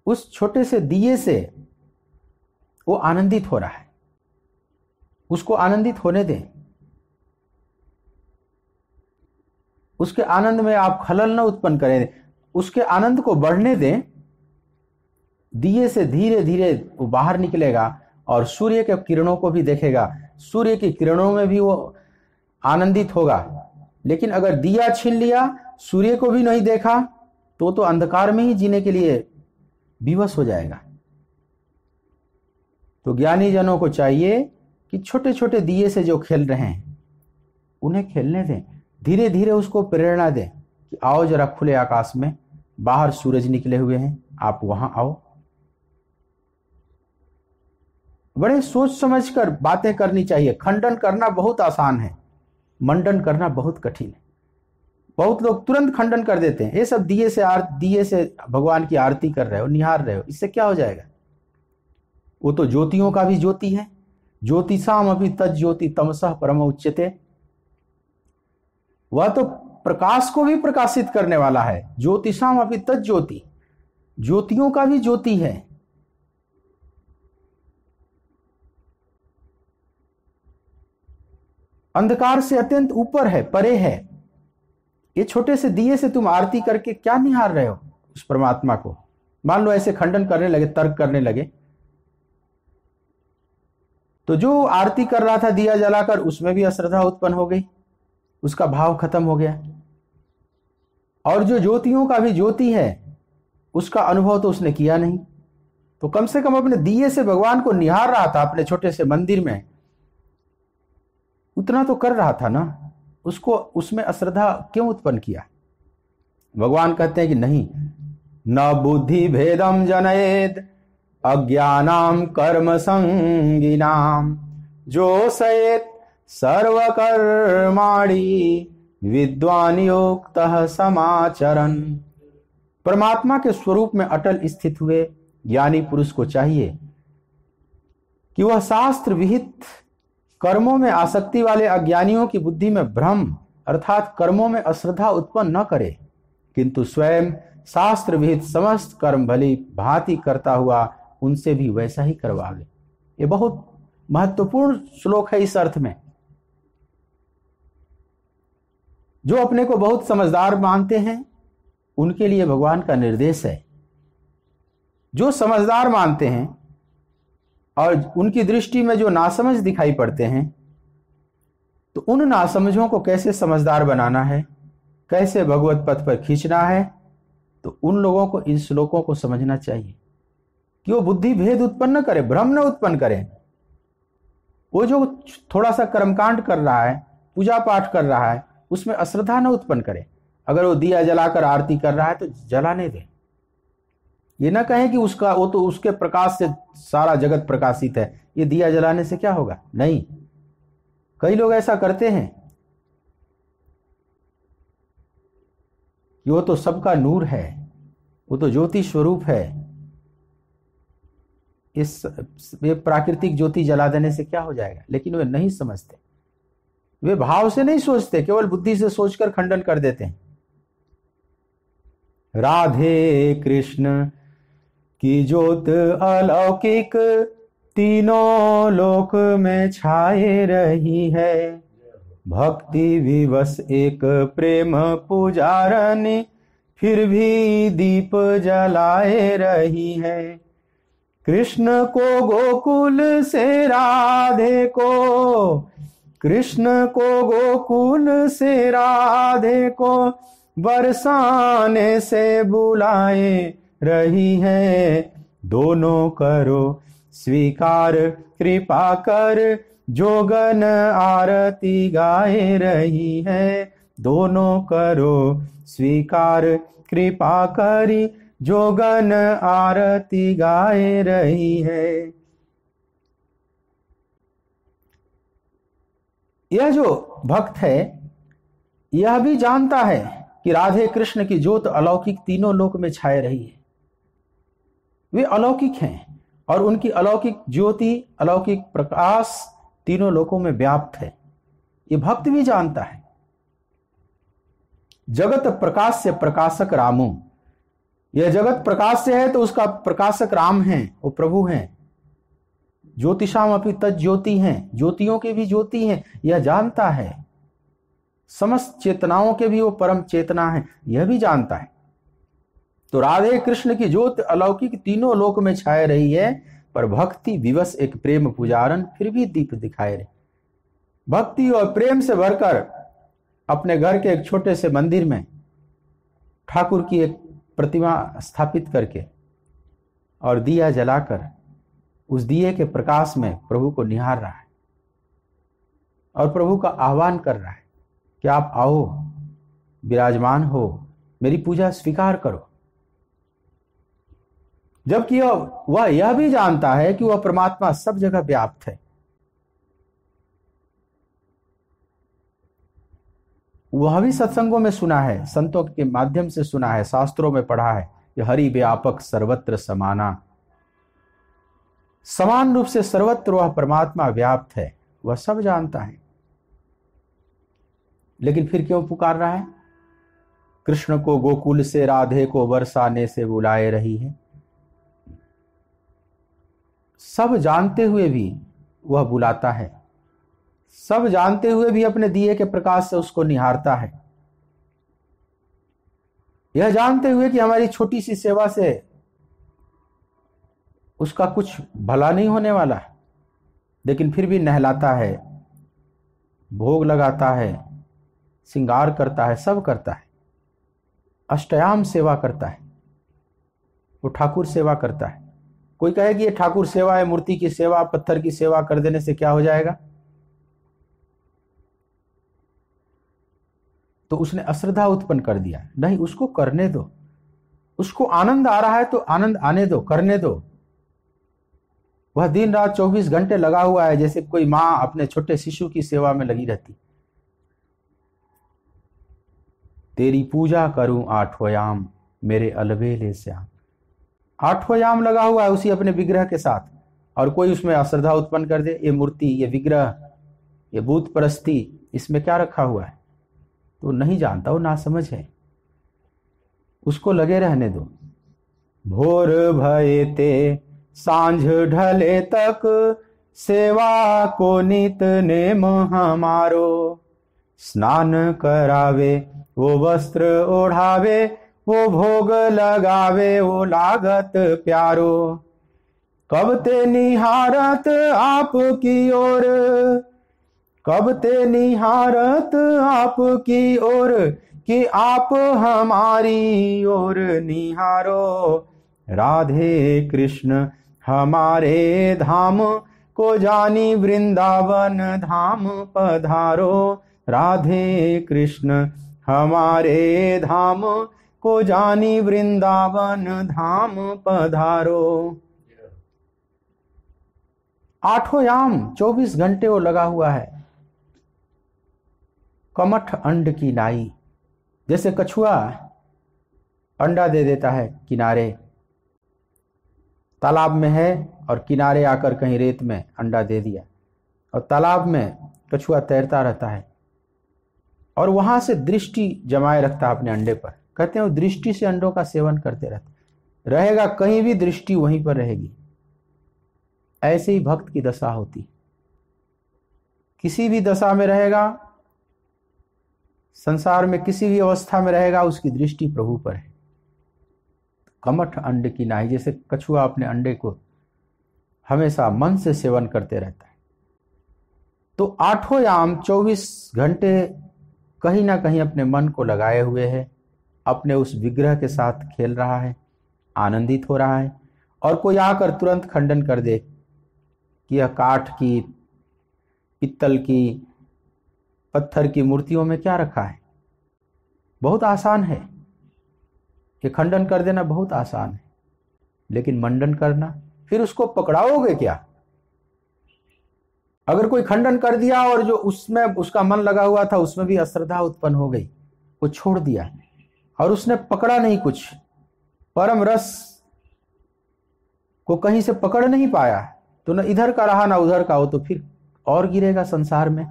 उस छोटे से दिए से वो आनंदित हो रहा है, उसको आनंदित होने दें। उसके आनंद में आप खलल न उत्पन्न करें, उसके आनंद को बढ़ने दें। दिए से धीरे धीरे वो बाहर निकलेगा और सूर्य के किरणों को भी देखेगा, सूर्य की किरणों में भी वो आनंदित होगा। लेकिन अगर दिया छीन लिया, सूर्य को भी नहीं देखा, तो अंधकार में ही जीने के लिए विवश हो जाएगा। तो ज्ञानी जनों को चाहिए कि छोटे छोटे दिए से जो खेल रहे हैं उन्हें खेलने दें, धीरे धीरे उसको प्रेरणा दें कि आओ जरा खुले आकाश में, बाहर सूरज निकले हुए हैं, आप वहां आओ। बड़े सोच समझकर बातें करनी चाहिए। खंडन करना बहुत आसान है, मंडन करना बहुत कठिन है। बहुत लोग तुरंत खंडन कर देते हैं, ये सब दिए से भगवान की आरती कर रहे हो, निहार रहे हो, इससे क्या हो जाएगा। वो तो ज्योतियों का भी ज्योति है। ज्योतिषाम अपि तज्ज्योति ज्योति तमसः परम उच्यते। वह तो प्रकाश को भी प्रकाशित करने वाला है। ज्योतिषाम अपि तज्ज्योति, ज्योतियों का भी ज्योति है। अंधकार से अत्यंत ऊपर है, परे है। ये छोटे से दिए से तुम आरती करके क्या निहार रहे हो उस परमात्मा को। मान लो ऐसे खंडन करने लगे, तर्क करने लगे, तो जो आरती कर रहा था दिया जलाकर, उसमें भी अश्रद्धा उत्पन्न हो गई, उसका भाव खत्म हो गया। और जो ज्योतियों का भी ज्योति है, उसका अनुभव तो उसने किया नहीं। तो कम से कम अपने दिए से भगवान को निहार रहा था, अपने छोटे से मंदिर में उतना तो कर रहा था ना, उसको उसमें अश्रद्धा क्यों उत्पन्न किया। भगवान कहते हैं कि नहीं, न बुद्धि भेदम जनयेद अज्ञानाम कर्म संगिनाम जोषयेत सर्वकर्माणि विद्वान योक्तः समाचरन्। परमात्मा के स्वरूप में अटल स्थित हुए ज्ञानी पुरुष को चाहिए कि वह शास्त्र विहित कर्मों में आसक्ति वाले अज्ञानियों की बुद्धि में भ्रम अर्थात कर्मों में अश्रद्धा उत्पन्न न करे, किंतु स्वयं शास्त्र विहित समस्त कर्म भली भांति करता हुआ उनसे भी वैसा ही करवावे। ये बहुत महत्वपूर्ण श्लोक है इस अर्थ में। जो अपने को बहुत समझदार मानते हैं उनके लिए भगवान का निर्देश है। जो समझदार मानते हैं और उनकी दृष्टि में जो नासमझ दिखाई पड़ते हैं, तो उन नासमझों को कैसे समझदार बनाना है, कैसे भगवत पथ पर खींचना है, तो उन लोगों को इन श्लोकों को समझना चाहिए कि वो बुद्धि भेद उत्पन्न न करे, भ्रम न उत्पन्न करे। वो जो थोड़ा सा कर्मकांड कर रहा है, पूजा पाठ कर रहा है, उसमें अश्रद्धा न उत्पन्न करे। अगर वो दिया जलाकर आरती कर रहा है तो जलाने दे। ये ना कहें कि वो तो उसके प्रकाश से सारा जगत प्रकाशित है, ये दिया जलाने से क्या होगा। नहीं, कई लोग ऐसा करते हैं कि वो तो सबका नूर है, वो तो ज्योति स्वरूप है, ये प्राकृतिक ज्योति जला देने से क्या हो जाएगा। लेकिन वे नहीं समझते, वे भाव से नहीं सोचते, केवल बुद्धि से सोचकर खंडन कर देते हैं। राधे कृष्ण की ज्योत अलौकिक तीनों लोक में छाए रही है। भक्ति विवश एक प्रेम पुजारनी फिर भी दीप जलाए रही है। कृष्ण को गोकुल से राधे को, कृष्ण को गोकुल से राधे को बरसाने से बुलाए रही है, दोनों करो स्वीकार कृपा कर, जोगन आरती गाए रही है, दोनों करो स्वीकार कृपा करी, जोगन आरती गाए रही है। यह जो भक्त है यह भी जानता है कि राधे कृष्ण की ज्योत अलौकिक तीनों लोक में छाए रही है। वे अलौकिक हैं और उनकी अलौकिक ज्योति, अलौकिक प्रकाश तीनों लोकों में व्याप्त है। ये भक्त भी जानता है। जगत प्रकाश से प्रकाशक रामो, यह जगत प्रकाश से है तो उसका प्रकाशक राम है, वो प्रभु हैं। ज्योतिषाम अपि तत् ज्योति हैं, ज्योतियों के भी ज्योति हैं, यह जानता है। समस्त चेतनाओं के भी वो परम चेतना है, यह भी जानता है। तो राधे कृष्ण की ज्योत अलौकिक तीनों लोक में छाए रही है, पर भक्ति विवश एक प्रेम पुजारन फिर भी दीप दिखाए रहे। भक्ति और प्रेम से भरकर अपने घर के एक छोटे से मंदिर में ठाकुर की एक प्रतिमा स्थापित करके और दिया जलाकर उस दिए के प्रकाश में प्रभु को निहार रहा है और प्रभु का आह्वान कर रहा है कि आप आओ, विराजमान हो, मेरी पूजा स्वीकार करो। जबकि वह यह भी जानता है कि वह परमात्मा सब जगह व्याप्त है। वह भी सत्संगों में सुना है, संतों के माध्यम से सुना है, शास्त्रों में पढ़ा है कि हरि व्यापक सर्वत्र समाना, समान रूप से सर्वत्र वह परमात्मा व्याप्त है, वह सब जानता है। लेकिन फिर क्यों पुकार रहा है? कृष्ण को गोकुल से राधे को बरसाने से बुलाए रही है। सब जानते हुए भी वह बुलाता है, सब जानते हुए भी अपने दिए के प्रकाश से उसको निहारता है। यह जानते हुए कि हमारी छोटी सी सेवा से उसका कुछ भला नहीं होने वाला है, लेकिन फिर भी नहलाता है, भोग लगाता है, श्रृंगार करता है, सब करता है। अष्टयाम सेवा करता है, वो ठाकुर सेवा करता है। कोई कहे कि ये ठाकुर सेवा है, मूर्ति की सेवा, पत्थर की सेवा कर देने से क्या हो जाएगा? तो उसने अश्रद्धा उत्पन्न कर दिया। नहीं, उसको करने दो, उसको आनंद आ रहा है तो आनंद आने दो, करने दो। वह दिन रात 24 घंटे लगा हुआ है, जैसे कोई मां अपने छोटे शिशु की सेवा में लगी रहती। तेरी पूजा करूं आठों याम, मेरे अलबेले श्याम। आठों याम लगा हुआ है उसी अपने विग्रह के साथ, और कोई उसमें अश्रद्धा उत्पन्न कर दे, ये मूर्ति, ये विग्रह, ये भूत परस्ती, इसमें क्या रखा हुआ है? तो नहीं जानता, वो नासमझ है, उसको लगे रहने दो। भोर भये ते सांझ ढले तक, सेवा को नित नेम हमारो। स्नान करावे वो वस्त्र ओढ़ावे, वो भोग लगावे वो लागत प्यारो। कब ते निहारत आपकी ओर, कब ते निहारत आपकी ओर, कि आप हमारी ओर निहारो। राधे कृष्ण हमारे धाम को जानी, वृंदावन धाम पधारो। राधे कृष्ण हमारे धाम को जानी, वृंदावन धाम पधारो। आठों याम 24 घंटे वो लगा हुआ है। कमठ अंड की नाई, जैसे कछुआ अंडा दे देता है किनारे, तालाब में है और किनारे आकर कहीं रेत में अंडा दे दिया, और तालाब में कछुआ तैरता रहता है और वहां से दृष्टि जमाए रखता है अपने अंडे पर। कहते हैं वो दृष्टि से अंडों का सेवन करते रहता, रहेगा कहीं भी दृष्टि वहीं पर रहेगी। ऐसे ही भक्त की दशा होती, किसी भी दशा में रहेगा, संसार में किसी भी अवस्था में रहेगा, उसकी दृष्टि प्रभु पर है। कमठ अंड की नाई, जैसे कछुआ अपने अंडे को हमेशा मन से सेवन करते रहता है। तो आठों याम 24 घंटे कहीं ना कहीं अपने मन को लगाए हुए है, अपने उस विग्रह के साथ खेल रहा है, आनंदित हो रहा है, और कोई आकर तुरंत खंडन कर दे कि यह काठ की, पित्तल की, पत्थर की मूर्तियों में क्या रखा है। बहुत आसान है, ये खंडन कर देना बहुत आसान है, लेकिन मंडन करना, फिर उसको पकड़ाओगे क्या। अगर कोई खंडन कर दिया और जो उसमें उसका मन लगा हुआ था उसमें भी अश्रद्धा उत्पन्न हो गई, वो छोड़ दिया और उसने पकड़ा नहीं, कुछ परम रस को कहीं से पकड़ नहीं पाया, तो न इधर का रहा ना उधर का, हो तो फिर और गिरेगा संसार में।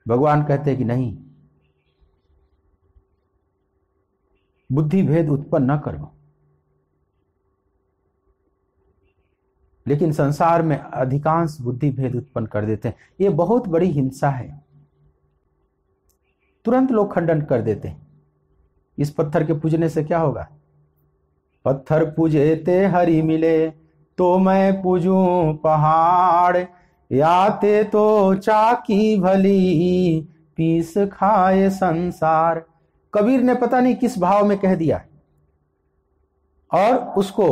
भगवान कहते हैं कि नहीं, बुद्धि भेद उत्पन्न न करो। लेकिन संसार में अधिकांश बुद्धि भेद उत्पन्न कर देते हैं, ये बहुत बड़ी हिंसा है। तुरंत लोग खंडन कर देते हैं, इस पत्थर के पूजने से क्या होगा। पत्थर पूजे ते हरि मिले, तो मैं पूजूं पहाड़, याते तो चाकी भली, पीस खाए संसार। कबीर ने पता नहीं किस भाव में कह दिया, और उसको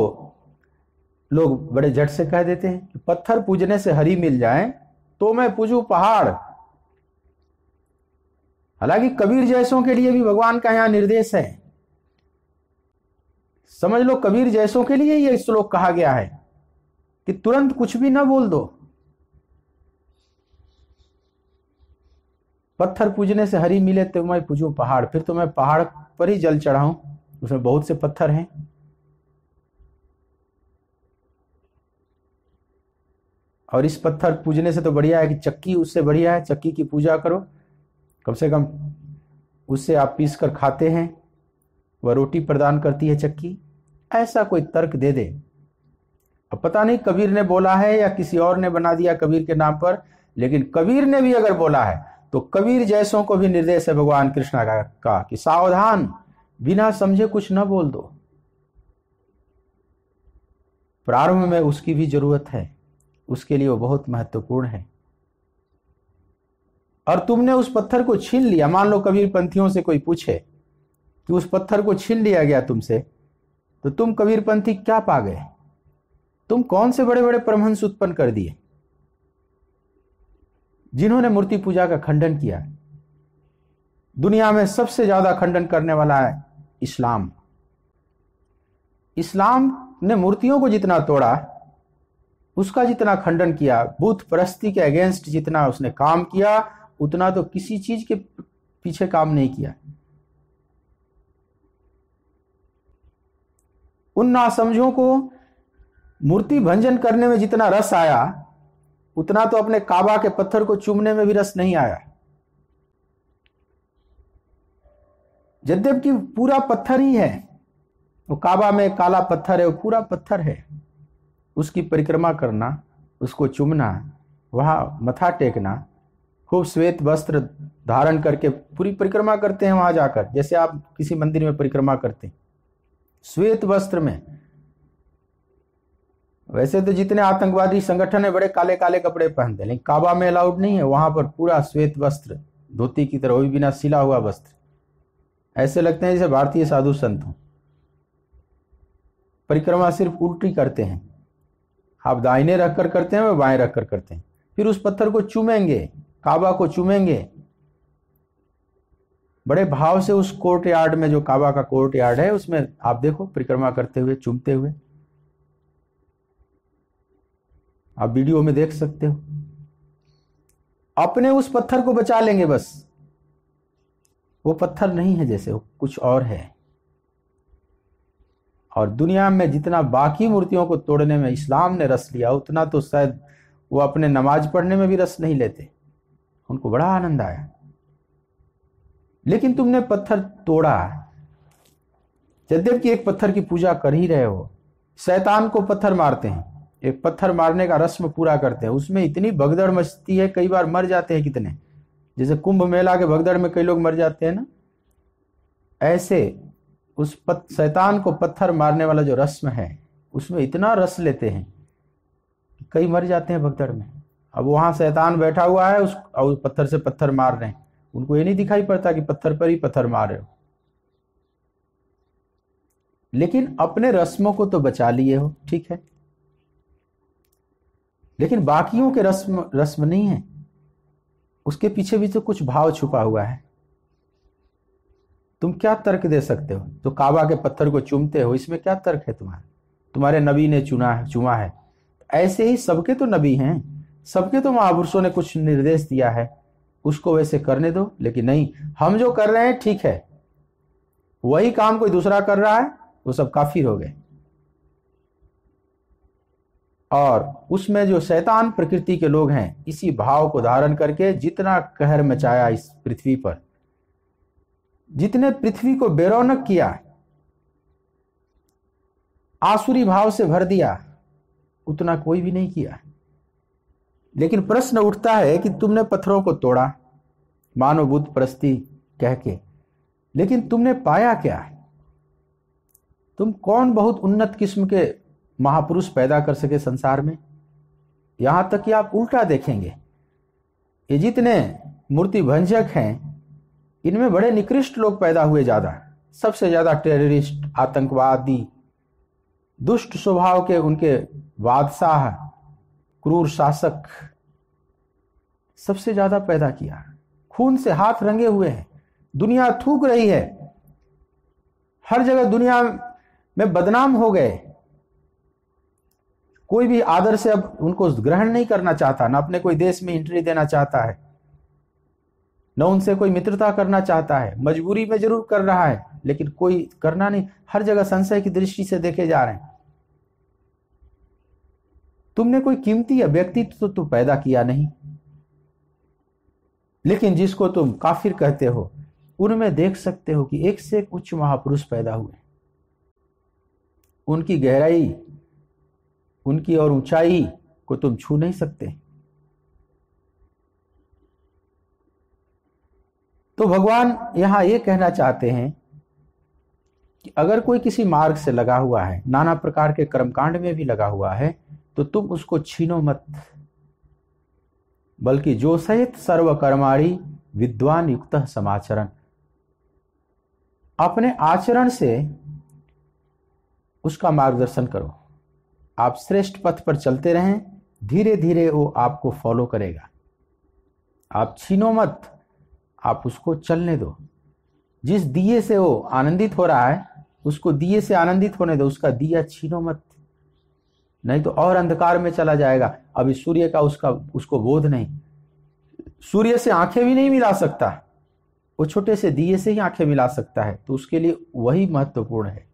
लोग बड़े झट से कह देते हैं कि पत्थर पूजने से हरि मिल जाए तो मैं पूजूं पहाड़। हालांकि कबीर जैसों के लिए भी भगवान का यहां निर्देश है, समझ लो कबीर जैसों के लिए यह श्लोक कहा गया है कि तुरंत कुछ भी ना बोल दो। पत्थर पूजने से हरि मिले तो मैं पूजूं पहाड़, फिर तो मैं पहाड़ पर ही जल चढ़ाऊं, उसमें बहुत से पत्थर हैं। और इस पत्थर पूजने से तो बढ़िया है कि चक्की, उससे बढ़िया है चक्की की पूजा करो, कम से कम उससे आप पीस कर खाते हैं, वह रोटी प्रदान करती है चक्की। ऐसा कोई तर्क दे दे, अब पता नहीं कबीर ने बोला है या किसी और ने बना दिया कबीर के नाम पर, लेकिन कबीर ने भी अगर बोला है तो कबीर जैसों को भी निर्देश है भगवान कृष्ण का कि सावधान, बिना समझे कुछ न बोल दो। प्रारंभ में उसकी भी जरूरत है, उसके लिए वो बहुत महत्वपूर्ण है। और तुमने उस पत्थर को छीन लिया, मान लो कबीर पंथियों से कोई पूछे कि उस पत्थर को छीन लिया गया तुमसे, तो तुम कबीर पंथी क्या पा गए। तुम कौन से बड़े बड़े परमहंस उत्पन्न कर दिए जिन्होंने मूर्ति पूजा का खंडन किया। दुनिया में सबसे ज्यादा खंडन करने वाला है इस्लाम। इस्लाम ने मूर्तियों को जितना तोड़ा, उसका जितना खंडन किया, बुत परस्ती के अगेंस्ट जितना उसने काम किया, उतना तो किसी चीज के पीछे काम नहीं किया। उन नासमझों को मूर्ति भंजन करने में जितना रस आया, उतना तो अपने काबा के पत्थर को चूमने में भी रस नहीं आया। यद्यपि पूरा पत्थर ही है, वो काबा में काला पत्थर है, वो पूरा पत्थर है, उसकी परिक्रमा करना, उसको चूमना, वहां मथा टेकना, खूब श्वेत वस्त्र धारण करके पूरी परिक्रमा करते हैं वहां जाकर, जैसे आप किसी मंदिर में परिक्रमा करते हैं श्वेत वस्त्र में। वैसे तो जितने आतंकवादी संगठन है बड़े काले काले कपड़े पहनते हैं, लेकिन काबा में अलाउड नहीं है, वहां पर पूरा श्वेत वस्त्र, धोती की तरह, वो भी बिना सिला हुआ वस्त्र, ऐसे लगते हैं जैसे भारतीय साधु संत हों। परिक्रमा सिर्फ उल्टी करते हैं, आप दाहिने रखकर करते हैं, वह बाएं रखकर करते हैं। फिर उस पत्थर को चूमेंगे, काबा को चूमेंगे बड़े भाव से। उस कोर्ट यार्ड में, जो काबा का कोर्ट यार्ड है, उसमें आप देखो परिक्रमा करते हुए, चूमते हुए, आप वीडियो में देख सकते हो। अपने उस पत्थर को बचा लेंगे बस, वो पत्थर नहीं है जैसे, वो कुछ और है। और दुनिया में जितना बाकी मूर्तियों को तोड़ने में इस्लाम ने रस लिया, उतना तो शायद वो अपने नमाज पढ़ने में भी रस नहीं लेते, उनको बड़ा आनंद आया। लेकिन तुमने पत्थर तोड़ा, यद्यपि एक पत्थर की पूजा कर ही रहे हो। शैतान को पत्थर मारते हैं, एक पत्थर मारने का रस्म पूरा करते हैं, उसमें इतनी भगदड़ मचती है, कई बार मर जाते हैं कितने, जैसे कुंभ मेला के भगदड़ में कई लोग मर जाते हैं ना, ऐसे उस शैतान को पत्थर मारने वाला जो रस्म है, उसमें इतना रस लेते हैं कि कई मर जाते हैं भगदड़ में। अब वहां शैतान बैठा हुआ है, उस पत्थर से पत्थर मार रहे हैं, उनको ये नहीं दिखाई पड़ता कि पत्थर पर ही पत्थर मार रहे हो। लेकिन अपने रस्मों को तो बचा लिए हो, ठीक है, लेकिन बाकियों के रस्म रस्म नहीं है, उसके पीछे भी तो कुछ भाव छुपा हुआ है। तुम क्या तर्क दे सकते हो? तो काबा के पत्थर को चूमते हो, इसमें क्या तर्क है तुम्हारा? तुम्हारे नबी ने चूमा है। ऐसे ही सबके तो नबी हैं, सबके तो महापुरुषों ने कुछ निर्देश दिया है, उसको वैसे करने दो। लेकिन नहीं, हम जो कर रहे हैं ठीक है, वही काम कोई दूसरा कर रहा है, वो सब काफिर हो गए। और उसमें जो शैतान प्रकृति के लोग हैं, इसी भाव को धारण करके जितना कहर मचाया इस पृथ्वी पर, जितने पृथ्वी को बेरौनक किया, आसुरी भाव से भर दिया, उतना कोई भी नहीं किया। लेकिन प्रश्न उठता है कि तुमने पत्थरों को तोड़ा मानव बुद्ध परस्ती कह के, लेकिन तुमने पाया क्या? तुम कौन बहुत उन्नत किस्म के महापुरुष पैदा कर सके संसार में? यहां तक कि आप उल्टा देखेंगे, ये जितने मूर्ति भंजक हैं, इनमें बड़े निकृष्ट लोग पैदा हुए ज्यादा, सबसे ज्यादा टेररिस्ट, आतंकवादी, दुष्ट स्वभाव के उनके बादशाह, क्रूर शासक, सबसे ज्यादा पैदा किया। खून से हाथ रंगे हुए हैं, दुनिया थूक रही है, हर जगह दुनिया में बदनाम हो गए। कोई भी आदर से अब उनको ग्रहण नहीं करना चाहता, ना अपने कोई देश में एंट्री देना चाहता है, न उनसे कोई मित्रता करना चाहता है। मजबूरी में जरूर कर रहा है, लेकिन कोई करना नहीं, हर जगह संशय की दृष्टि से देखे जा रहे हैं। तुमने कोई कीमती व्यक्तित्व तो पैदा किया नहीं, लेकिन जिसको तुम काफिर कहते हो, उनमें देख सकते हो कि एक से एक उच्च महापुरुष पैदा हुए। उनकी गहराई, उनकी और ऊंचाई को तुम छू नहीं सकते। तो भगवान यहां यह कहना चाहते हैं कि अगर कोई किसी मार्ग से लगा हुआ है, नाना प्रकार के कर्मकांड में भी लगा हुआ है, तो तुम उसको छीनो मत, बल्कि जो सहित सर्वकर्माणि विद्वान युक्त समाचरण, अपने आचरण से उसका मार्गदर्शन करो। आप श्रेष्ठ पथ पर चलते रहें, धीरे धीरे वो आपको फॉलो करेगा। आप छीनो मत, आप उसको चलने दो। जिस दिए से वो आनंदित हो रहा है, उसको दिए से आनंदित होने दो, उसका दिया छीनो मत, नहीं तो और अंधकार में चला जाएगा। अभी सूर्य का उसको बोध नहीं, सूर्य से आंखें भी नहीं मिला सकता, वो छोटे से दिए से ही आंखें मिला सकता है, तो उसके लिए वही महत्वपूर्ण है।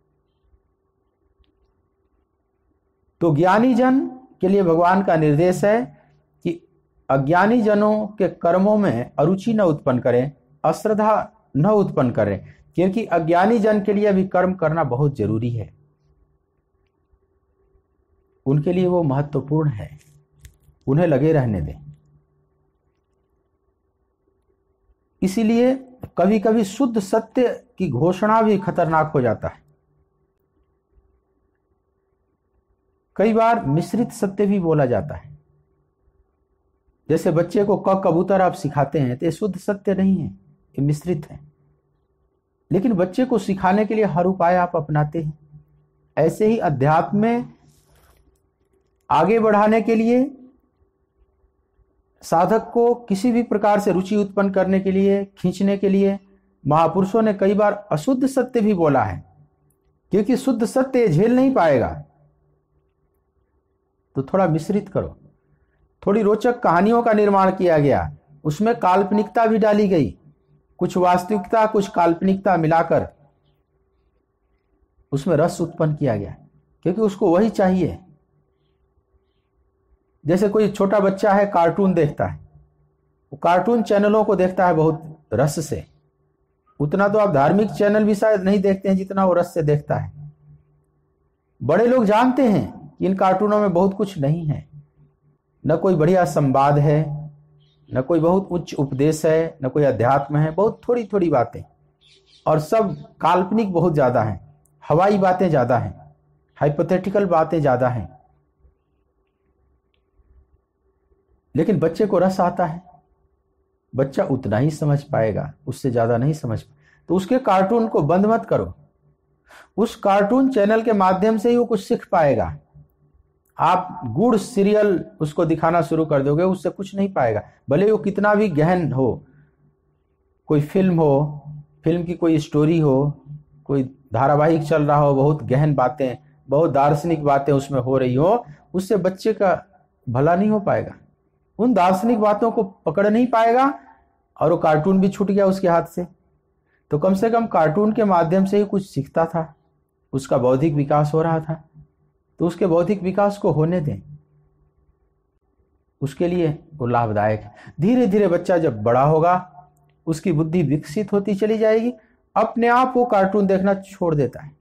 तो ज्ञानी जन के लिए भगवान का निर्देश है कि अज्ञानी जनों के कर्मों में अरुचि न उत्पन्न करें, अश्रद्धा न उत्पन्न करें, क्योंकि अज्ञानी जन के लिए भी कर्म करना बहुत जरूरी है, उनके लिए वो महत्वपूर्ण है, उन्हें लगे रहने दें। इसीलिए कभी कभी शुद्ध सत्य की घोषणा भी खतरनाक हो जाता है, कई बार मिश्रित सत्य भी बोला जाता है। जैसे बच्चे को क कबूतर आप सिखाते हैं, तो ये शुद्ध सत्य नहीं है, ये मिश्रित है, लेकिन बच्चे को सिखाने के लिए हर उपाय आप अपनाते हैं। ऐसे ही अध्यात्म में आगे बढ़ाने के लिए, साधक को किसी भी प्रकार से रुचि उत्पन्न करने के लिए, खींचने के लिए, महापुरुषों ने कई बार अशुद्ध सत्य भी बोला है, क्योंकि शुद्ध सत्य झेल नहीं पाएगा। तो थोड़ा मिश्रित करो, थोड़ी रोचक कहानियों का निर्माण किया गया, उसमें काल्पनिकता भी डाली गई, कुछ वास्तविकता कुछ काल्पनिकता मिलाकर उसमें रस उत्पन्न किया गया, क्योंकि उसको वही चाहिए। जैसे कोई छोटा बच्चा है, कार्टून देखता है, वो कार्टून चैनलों को देखता है बहुत रस से, उतना तो आप धार्मिक चैनल भी शायद नहीं देखते हैं जितना वो रस से देखता है। बड़े लोग जानते हैं कि इन कार्टूनों में बहुत कुछ नहीं है, न कोई बढ़िया संवाद है, न कोई बहुत उच्च उपदेश है, न कोई अध्यात्म है, बहुत थोड़ी थोड़ी बातें, और सब काल्पनिक बहुत ज्यादा हैं, हवाई बातें ज्यादा हैं, हाइपोथेटिकल बातें ज्यादा हैं। लेकिन बच्चे को रस आता है, बच्चा उतना ही समझ पाएगा, उससे ज्यादा नहीं समझ। तो उसके कार्टून को बंद मत करो, उस कार्टून चैनल के माध्यम से ही वो कुछ सीख पाएगा। आप गुड़ सीरियल उसको दिखाना शुरू कर दोगे, उससे कुछ नहीं पाएगा, भले वो कितना भी गहन हो। कोई फिल्म हो, फिल्म की कोई स्टोरी हो, कोई धारावाहिक चल रहा हो, बहुत गहन बातें, बहुत दार्शनिक बातें उसमें हो रही हो, उससे बच्चे का भला नहीं हो पाएगा। उन दार्शनिक बातों को पकड़ नहीं पाएगा और वो कार्टून भी छूट गया उसके हाथ से। तो कम से कम कार्टून के माध्यम से ही कुछ सीखता था, उसका बौद्धिक विकास हो रहा था, तो उसके बौद्धिक विकास को होने दें, उसके लिए वो लाभदायक है। धीरे धीरे बच्चा जब बड़ा होगा, उसकी बुद्धि विकसित होती चली जाएगी, अपने आप वो कार्टून देखना छोड़ देता है।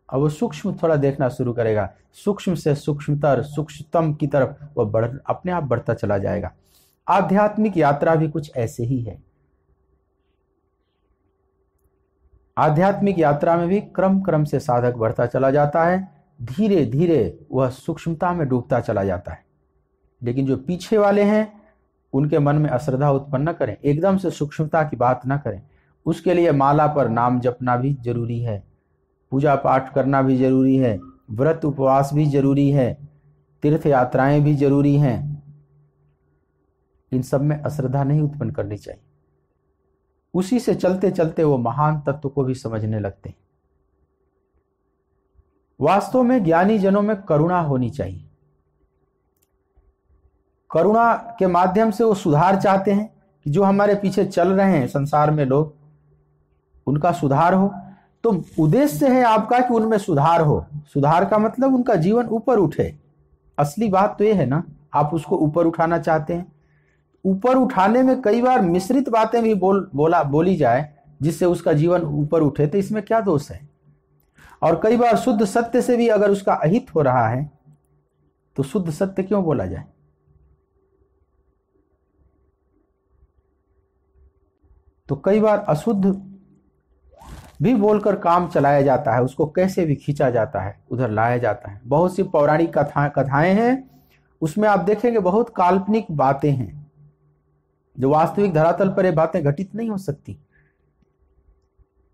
अब वो सूक्ष्म थोड़ा देखना शुरू करेगा, सूक्ष्म से सूक्ष्मतर सूक्ष्मतम की तरफ वो अपने आप बढ़ता चला जाएगा। आध्यात्मिक यात्रा भी कुछ ऐसे ही है। आध्यात्मिक यात्रा में भी क्रम क्रम से साधक बढ़ता चला जाता है, धीरे धीरे वह सूक्ष्मता में डूबता चला जाता है। लेकिन जो पीछे वाले हैं उनके मन में अश्रद्धा उत्पन्न न करें, एकदम से सूक्ष्मता की बात न करें। उसके लिए माला पर नाम जपना भी जरूरी है, पूजा पाठ करना भी जरूरी है, व्रत उपवास भी जरूरी है, तीर्थ यात्राएं भी जरूरी हैं। इन सब में अश्रद्धा नहीं उत्पन्न करनी चाहिए। उसी से चलते चलते वो महान तत्व को भी समझने लगते हैं। वास्तव में ज्ञानी जनों में करुणा होनी चाहिए। करुणा के माध्यम से वो सुधार चाहते हैं कि जो हमारे पीछे चल रहे हैं संसार में लोग, उनका सुधार हो। तो उद्देश्य है आपका कि उनमें सुधार हो। सुधार का मतलब उनका जीवन ऊपर उठे। असली बात तो ये है ना, आप उसको ऊपर उठाना चाहते हैं। ऊपर उठाने में कई बार मिश्रित बातें भी बोली जाए जिससे उसका जीवन ऊपर उठे, तो इसमें क्या दोष है। और कई बार शुद्ध सत्य से भी अगर उसका अहित हो रहा है तो शुद्ध सत्य क्यों बोला जाए। तो कई बार अशुद्ध भी बोलकर काम चलाया जाता है, उसको कैसे भी खींचा जाता है, उधर लाया जाता है। बहुत सी पौराणिक कथाएं हैं, उसमें आप देखेंगे बहुत काल्पनिक बातें हैं, जो वास्तविक धरातल पर ये बातें घटित नहीं हो सकती।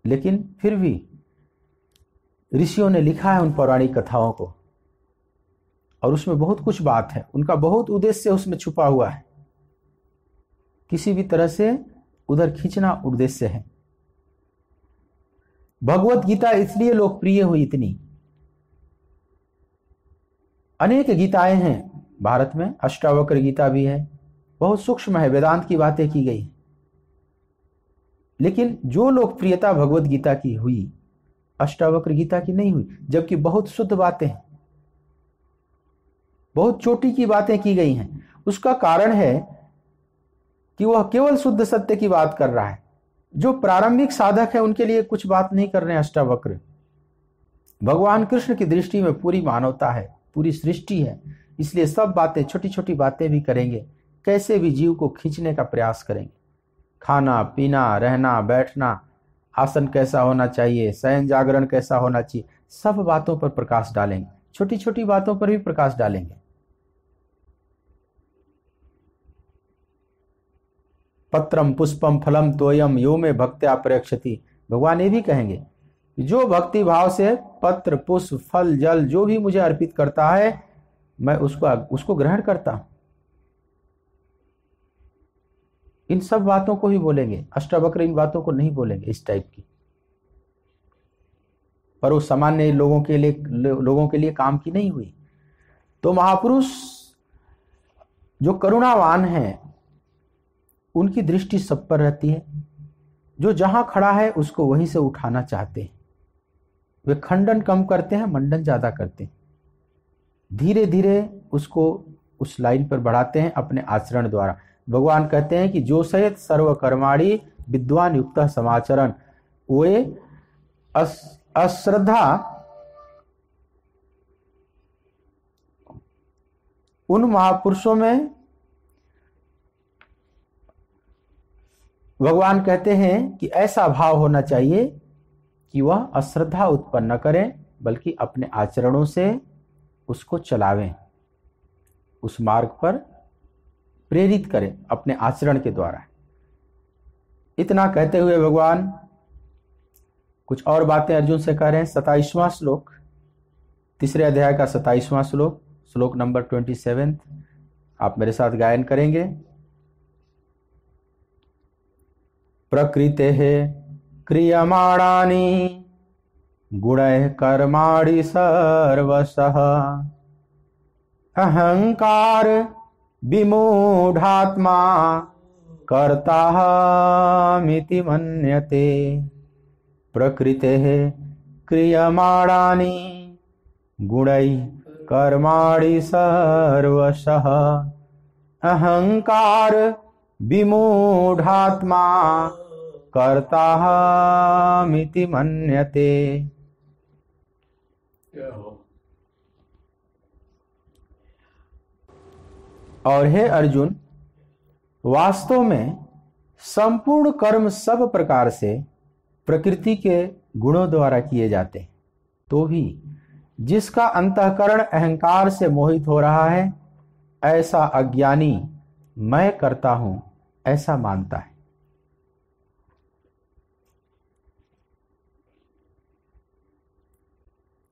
लेकिन फिर भी ऋषियों ने लिखा है उन पौराणिक कथाओं को, और उसमें बहुत कुछ बात है, उनका बहुत उद्देश्य उसमें छुपा हुआ है। किसी भी तरह से उधर खींचना उद्देश्य है। भगवत गीता इसलिए लोकप्रिय हुई इतनी। अनेक गीताएं हैं भारत में, अष्टावक्र गीता भी है, बहुत सूक्ष्म है, वेदांत की बातें की गई। लेकिन जो लोकप्रियता भगवत गीता की हुई, अष्टावक्र गीता की नहीं हुई, जबकि बहुत शुद्ध बातें हैं, बहुत चोटी की बातें की गई हैं। उसका कारण है कि वह केवल शुद्ध सत्य की बात कर रहा है। जो प्रारंभिक साधक है उनके लिए कुछ बात नहीं कर रहे हैं अष्टावक्र। भगवान कृष्ण की दृष्टि में पूरी मानवता है, पूरी सृष्टि है, इसलिए सब बातें, छोटी छोटी बातें भी करेंगे, कैसे भी जीव को खींचने का प्रयास करेंगे। खाना पीना, रहना बैठना, आसन कैसा होना चाहिए, शयन जागरण कैसा होना चाहिए, सब बातों पर प्रकाश डालेंगे, छोटी छोटी बातों पर भी प्रकाश डालेंगे। पत्रम पुष्पम फलम तोयम यो में भक्त्या प्रयक्षति। भगवान ये भी कहेंगे कि जो भक्ति भाव से पत्र पुष्प फल जल जो भी मुझे अर्पित करता है, मैं उसको ग्रहण करता हूं। इन सब बातों को ही बोलेंगे। अष्टावक्र इन बातों को नहीं बोलेंगे इस टाइप की, पर वो सामान्य लोगों के लिए काम की नहीं हुई। तो महापुरुष जो करुणावान हैं उनकी दृष्टि सब पर रहती है। जो जहां खड़ा है उसको वहीं से उठाना चाहते हैं। वे खंडन कम करते हैं, मंडन ज्यादा करते हैं। धीरे धीरे उसको उस लाइन पर बढ़ाते हैं अपने आचरण द्वारा। भगवान कहते हैं कि जो सहित सर्व कर्माणि विद्वान युक्त समाचरण, वे अश्रद्धा उन महापुरुषों में भगवान कहते हैं कि ऐसा भाव होना चाहिए कि वह अश्रद्धा उत्पन्न न करें, बल्कि अपने आचरणों से उसको चलावें, उस मार्ग पर प्रेरित करें अपने आचरण के द्वारा। इतना कहते हुए भगवान कुछ और बातें अर्जुन से कह रहे हैं। 27वां श्लोक, तीसरे अध्याय का 27वां श्लोक, श्लोक नंबर 27, आप मेरे साथ गायन करेंगे। प्रकृतेः क्रियमाणानि गुणैः कर्माणि सर्वशः अहंकार विमूढ़ात्मा कर्ताहमिति मन्यते। प्रकृतेः क्रियमाणानि गुणैः कर्माणि सर्वशः अहंकार विमूढ़ात्मा कर्ताहमिति मन्यते। और हे अर्जुन, वास्तव में संपूर्ण कर्म सब प्रकार से प्रकृति के गुणों द्वारा किए जाते हैं, तो भी जिसका अंतःकरण अहंकार से मोहित हो रहा है, ऐसा अज्ञानी मैं करता हूं ऐसा मानता है।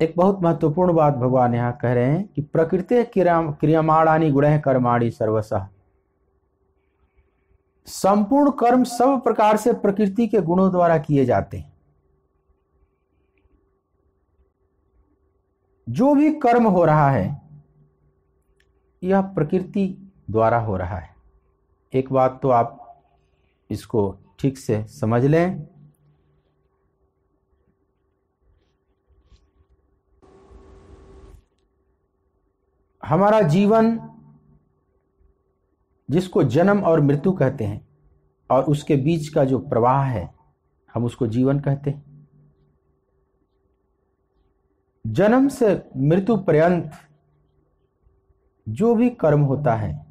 एक बहुत महत्वपूर्ण बात भगवान यहां कह रहे हैं कि प्रकृति क्रियमाणानि गुणैः कर्माणि सर्वशः। संपूर्ण कर्म सब प्रकार से प्रकृति के गुणों द्वारा किए जाते हैं। जो भी कर्म हो रहा है यह प्रकृति द्वारा हो रहा है। एक बात तो आप इसको ठीक से समझ लें, हमारा जीवन जिसको जन्म और मृत्यु कहते हैं और उसके बीच का जो प्रवाह है हम उसको जीवन कहते हैं। जन्म से मृत्यु पर्यंत जो भी कर्म होता है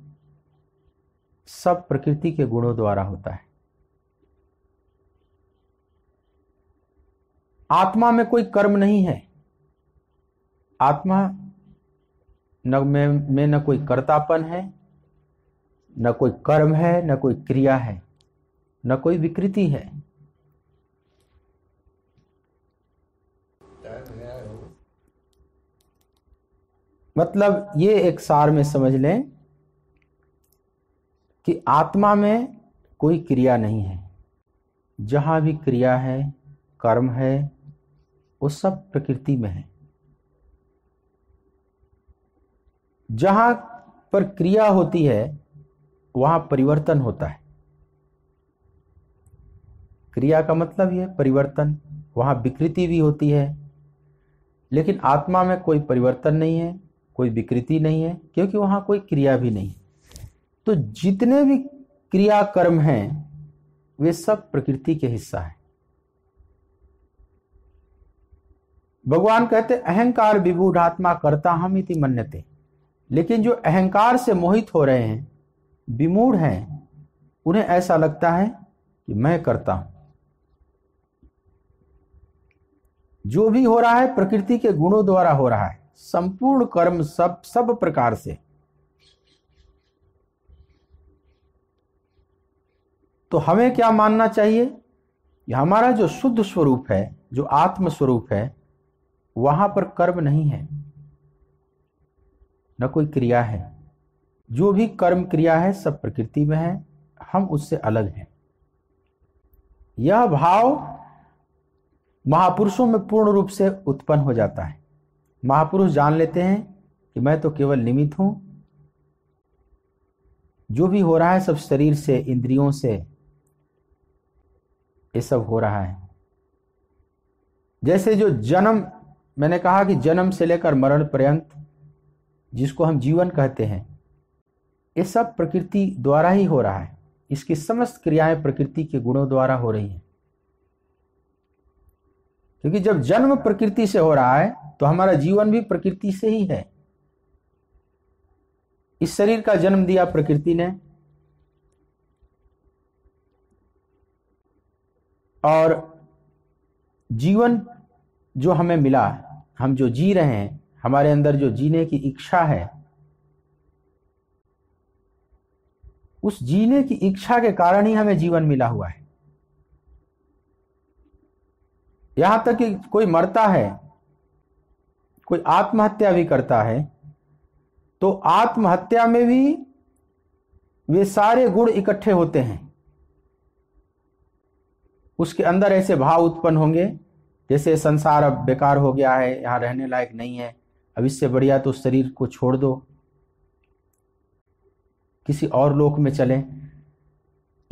सब प्रकृति के गुणों द्वारा होता है। आत्मा में कोई कर्म नहीं है। आत्मा में न कोई कर्तापन है, न कोई कर्म है, न कोई क्रिया है, न कोई विकृति है। मतलब ये एक सार में समझ लें कि आत्मा में कोई क्रिया नहीं है। जहां भी क्रिया है, कर्म है, वो सब प्रकृति में है। जहां पर क्रिया होती है वहां परिवर्तन होता है। क्रिया का मतलब ये परिवर्तन, वहां विकृति भी होती है। लेकिन आत्मा में कोई परिवर्तन नहीं है, कोई विकृति नहीं है, क्योंकि वहां कोई क्रिया भी नहीं। तो जितने भी क्रिया कर्म हैं वे सब प्रकृति के हिस्सा है। भगवान कहते अहंकार विमूढ़ात्मा कर्ता हम इति मन्यते। लेकिन जो अहंकार से मोहित हो रहे हैं, विमूढ़ हैं, उन्हें ऐसा लगता है कि मैं करता हूं। जो भी हो रहा है प्रकृति के गुणों द्वारा हो रहा है। संपूर्ण कर्म सब प्रकार से। तो हमें क्या मानना चाहिए कि हमारा जो शुद्ध स्वरूप है, जो आत्म स्वरूप है, वहां पर कर्म नहीं है, न कोई क्रिया है। जो भी कर्म क्रिया है सब प्रकृति में है, हम उससे अलग हैं। यह भाव महापुरुषों में पूर्ण रूप से उत्पन्न हो जाता है। महापुरुष जान लेते हैं कि मैं तो केवल निमित्त हूं, जो भी हो रहा है सब शरीर से, इंद्रियों से ये सब हो रहा है। जैसे जो जन्म, मैंने कहा कि जन्म से लेकर मरण पर्यंत जिसको हम जीवन कहते हैं, ये सब प्रकृति द्वारा ही हो रहा है। इसकी समस्त क्रियाएं प्रकृति के गुणों द्वारा हो रही हैं। क्योंकि जब जन्म प्रकृति से हो रहा है तो हमारा जीवन भी प्रकृति से ही है। इस शरीर का जन्म दिया प्रकृति ने, और जीवन जो हमें मिला, हम जो जी रहे हैं, हमारे अंदर जो जीने की इच्छा है, उस जीने की इच्छा के कारण ही हमें जीवन मिला हुआ है। यहां तक कि कोई मरता है, कोई आत्महत्या भी करता है, तो आत्महत्या में भी वे सारे गुण इकट्ठे होते हैं। उसके अंदर ऐसे भाव उत्पन्न होंगे जैसे संसार अब बेकार हो गया है, यहां रहने लायक नहीं है, अब इससे बढ़िया तो शरीर को छोड़ दो, किसी और लोक में चले।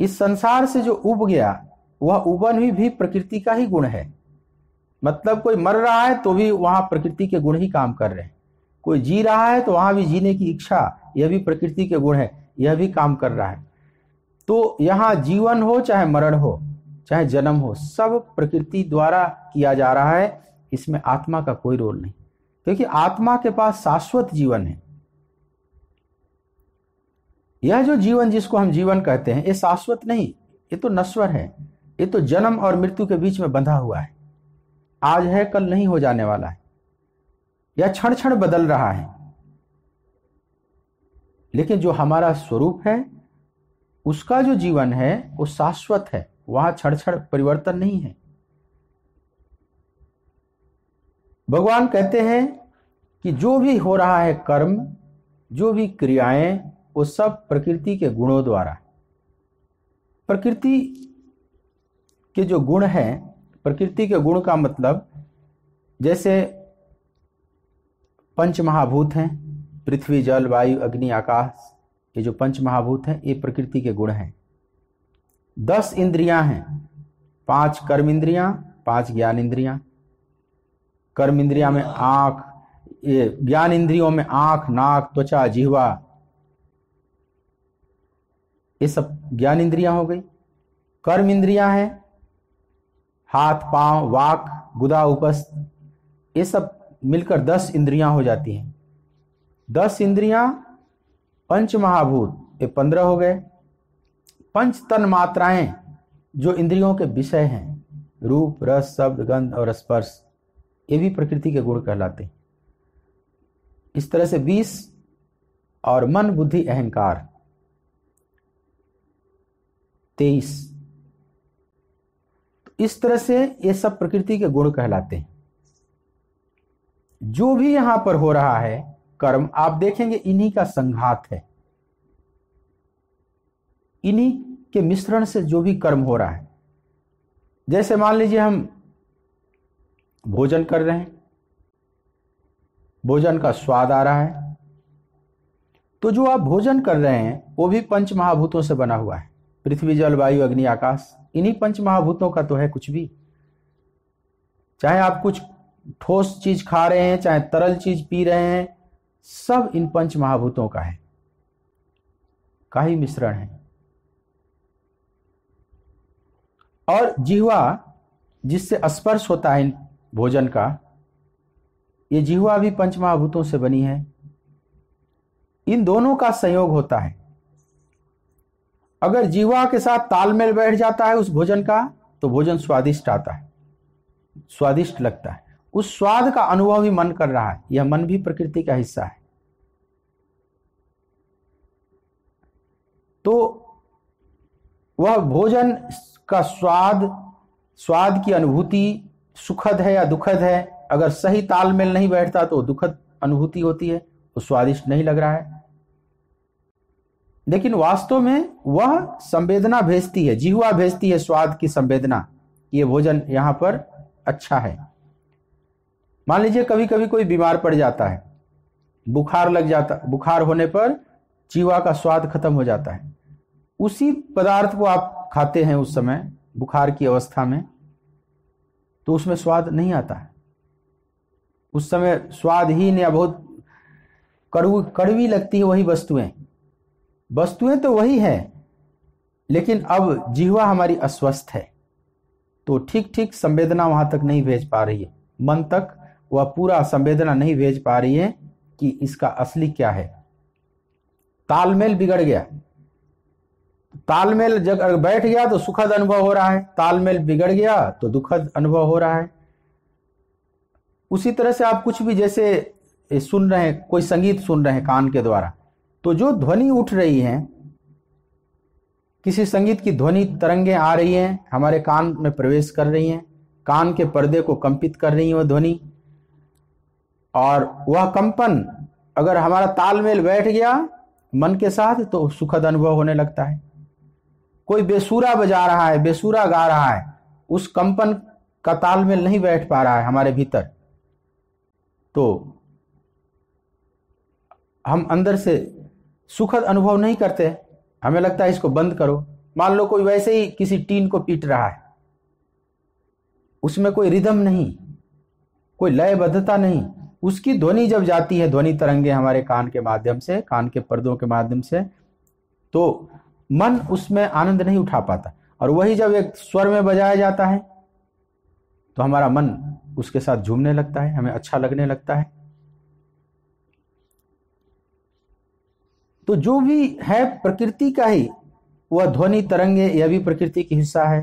इस संसार से जो उब गया वह उबन भी प्रकृति का ही गुण है। मतलब कोई मर रहा है तो भी वहां प्रकृति के गुण ही काम कर रहे हैं, कोई जी रहा है तो वहां भी जीने की इच्छा, यह भी प्रकृति के गुण है, यह भी काम कर रहा है। तो यहां जीवन हो चाहे मरण हो चाहे जन्म हो, सब प्रकृति द्वारा किया जा रहा है। इसमें आत्मा का कोई रोल नहीं, क्योंकि आत्मा के पास शाश्वत जीवन है। यह जो जीवन जिसको हम जीवन कहते हैं, ये शाश्वत नहीं, ये तो नश्वर है। ये तो जन्म और मृत्यु के बीच में बंधा हुआ है, आज है कल नहीं हो जाने वाला है, यह क्षण क्षण बदल रहा है। लेकिन जो हमारा स्वरूप है उसका जो जीवन है वो शाश्वत है, वहां क्षण क्षण परिवर्तन नहीं है। भगवान कहते हैं कि जो भी हो रहा है कर्म, जो भी क्रियाएं, वो सब प्रकृति के गुणों द्वारा। प्रकृति के जो गुण हैं, प्रकृति के गुण का मतलब जैसे पंच महाभूत हैं, पृथ्वी जल वायु अग्नि आकाश, ये जो पंच महाभूत हैं ये प्रकृति के गुण हैं। 10 इंद्रियां हैं, 5 कर्म इंद्रियां, 5 ज्ञान इंद्रियां। कर्म इंद्रियां में आंख, ये ज्ञान इंद्रियों में आंख नाक त्वचा जिह्वा, ये सब ज्ञान इंद्रियां हो गई। कर्म इंद्रियां हैं हाथ पांव वाक गुदा उपस्थ, ये सब मिलकर 10 इंद्रियां हो जाती हैं। 10 इंद्रियां, पंच महाभूत, ये 15 हो गए। पंच तन मात्राएं जो इंद्रियों के विषय हैं, रूप रस शब्द गंध और स्पर्श, ये भी प्रकृति के गुण कहलाते हैं। इस तरह से 20 और मन बुद्धि अहंकार 23। तो इस तरह से ये सब प्रकृति के गुण कहलाते हैं। जो भी यहां पर हो रहा है कर्म, आप देखेंगे इन्हीं का संघात है, इन्हीं के मिश्रण से जो भी कर्म हो रहा है। जैसे मान लीजिए हम भोजन कर रहे हैं, भोजन का स्वाद आ रहा है, तो जो आप भोजन कर रहे हैं वो भी पंच महाभूतों से बना हुआ है। पृथ्वी जल वायु अग्नि आकाश, इन्हीं पंच महाभूतों का तो है कुछ भी। चाहे आप कुछ ठोस चीज खा रहे हैं चाहे तरल चीज पी रहे हैं, सब इन पंच महाभूतों का है, का ही मिश्रण है। और जिह्वा जिससे स्पर्श होता है इन भोजन का, ये जिह्वा भी पंच महाभूतों से बनी है। इन दोनों का संयोग होता है। अगर जिह्वा के साथ तालमेल बैठ जाता है उस भोजन का, तो भोजन स्वादिष्ट आता है, स्वादिष्ट लगता है, उस स्वाद का अनुभव भी मन कर रहा है। यह मन भी प्रकृति का हिस्सा है। तो वह भोजन का स्वाद की अनुभूति सुखद है या दुखद है, अगर सही तालमेल नहीं बैठता तो दुखद अनुभूति होती है, तो स्वादिष्ट नहीं लग रहा है। लेकिन वास्तव में वह संवेदना भेजती है, जिह्वा भेजती है स्वाद की संवेदना, ये भोजन यहां पर अच्छा है। मान लीजिए कभी कभी कोई बीमार पड़ जाता है, बुखार लग जाता, बुखार होने पर जिह्वा का स्वाद खत्म हो जाता है। उसी पदार्थ को आप खाते हैं उस समय बुखार की अवस्था में, तो उसमें स्वाद नहीं आता है। उस समय स्वादहीन या बहुत कड़वी लगती है वही वस्तुएं तो वही है, लेकिन अब जिह्वा हमारी अस्वस्थ है, तो ठीक ठीक संवेदना वहां तक नहीं भेज पा रही है, मन तक वह पूरा संवेदना नहीं भेज पा रही है कि इसका असली क्या है। तालमेल बिगड़ गया, तालमेल जब बैठ गया तो सुखद अनुभव हो रहा है, तालमेल बिगड़ गया तो दुखद अनुभव हो रहा है। उसी तरह से आप कुछ भी जैसे सुन रहे हैं, कोई संगीत सुन रहे हैं कान के द्वारा, तो जो ध्वनि उठ रही है, किसी संगीत की ध्वनि तरंगें आ रही हैं, हमारे कान में प्रवेश कर रही हैं, कान के पर्दे को कंपित कर रही हो ध्वनि, और वह कंपन अगर हमारा तालमेल बैठ गया मन के साथ तो सुखद अनुभव होने लगता है। कोई बेसुरा बजा रहा है, बेसुरा गा रहा है, उस कंपन का तालमेल नहीं बैठ पा रहा है हमारे भीतर, तो हम अंदर से सुखद अनुभव नहीं करते। हमें लगता है इसको बंद करो। मान लो कोई वैसे ही किसी टीन को पीट रहा है, उसमें कोई रिदम नहीं, कोई लयबद्धता नहीं, उसकी ध्वनि जब जाती है, ध्वनि तरंगे हमारे कान के माध्यम से, कान के पर्दों के माध्यम से, तो मन उसमें आनंद नहीं उठा पाता। और वही जब एक स्वर में बजाया जाता है तो हमारा मन उसके साथ झूमने लगता है, हमें अच्छा लगने लगता है। तो जो भी है प्रकृति का ही, वह ध्वनि तरंगे यह भी प्रकृति का हिस्सा है।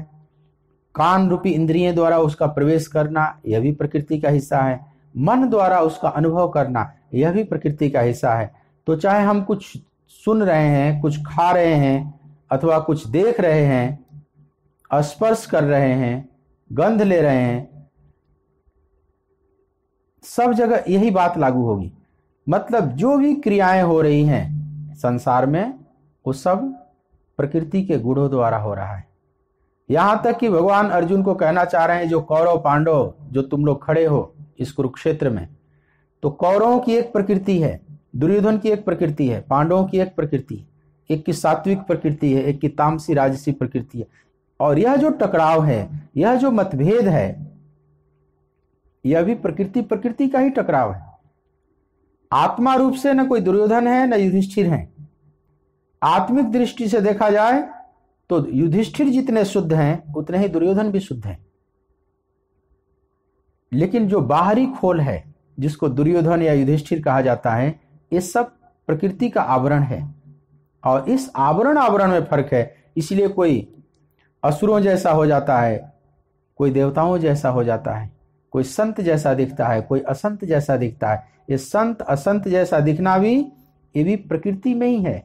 कान रूपी इंद्रियों द्वारा उसका प्रवेश करना यह भी प्रकृति का हिस्सा है। मन द्वारा उसका अनुभव करना यह भी प्रकृति का हिस्सा है। तो चाहे हम कुछ सुन रहे हैं, कुछ खा रहे हैं, अथवा कुछ देख रहे हैं, स्पर्श कर रहे हैं, गंध ले रहे हैं, सब जगह यही बात लागू होगी। मतलब जो भी क्रियाएं हो रही हैं संसार में, वो सब प्रकृति के गुणों द्वारा हो रहा है। यहां तक कि भगवान अर्जुन को कहना चाह रहे हैं, जो कौरव पांडव जो तुम लोग खड़े हो इस कुरुक्षेत्र में, तो कौरवों की एक प्रकृति है, दुर्योधन की एक प्रकृति है, पांडवों की एक प्रकृति है, एक की सात्विक प्रकृति है, एक की तामसी राजसी प्रकृति है। और यह जो टकराव है, यह जो मतभेद है, यह भी प्रकृति का ही टकराव है। आत्मा रूप से न कोई दुर्योधन है न युधिष्ठिर है। आत्मिक दृष्टि से देखा जाए तो युधिष्ठिर जितने शुद्ध हैं उतने ही दुर्योधन भी शुद्ध हैं। लेकिन जो बाहरी खोल है, जिसको दुर्योधन या युधिष्ठिर कहा जाता है, ये सब प्रकृति का आवरण है। और इस आवरण में फर्क है। इसलिए कोई असुरों जैसा हो जाता है, कोई देवताओं जैसा हो जाता है, कोई संत जैसा दिखता है, कोई असंत जैसा दिखता है। ये संत असंत जैसा दिखना भी, ये भी प्रकृति में ही है।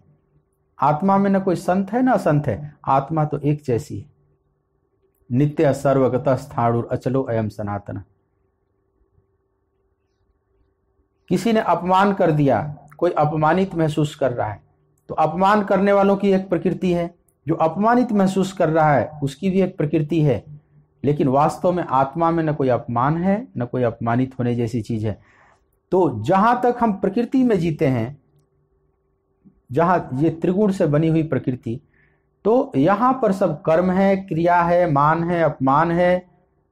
आत्मा में न कोई संत है न असंत है, आत्मा तो एक जैसी है। नित्य सर्वगत स्थाणुर अचलो अयम सनातन। किसी ने अपमान कर दिया, कोई अपमानित महसूस कर रहा है, तो अपमान करने वालों की एक प्रकृति है, जो अपमानित महसूस कर रहा है उसकी भी एक प्रकृति है। लेकिन वास्तव में आत्मा में न कोई अपमान है न कोई अपमानित होने जैसी चीज है। तो जहां तक हम प्रकृति में जीते हैं, जहां ये त्रिगुण से बनी हुई प्रकृति, तो यहां पर सब कर्म है, क्रिया है, मान है, अपमान है,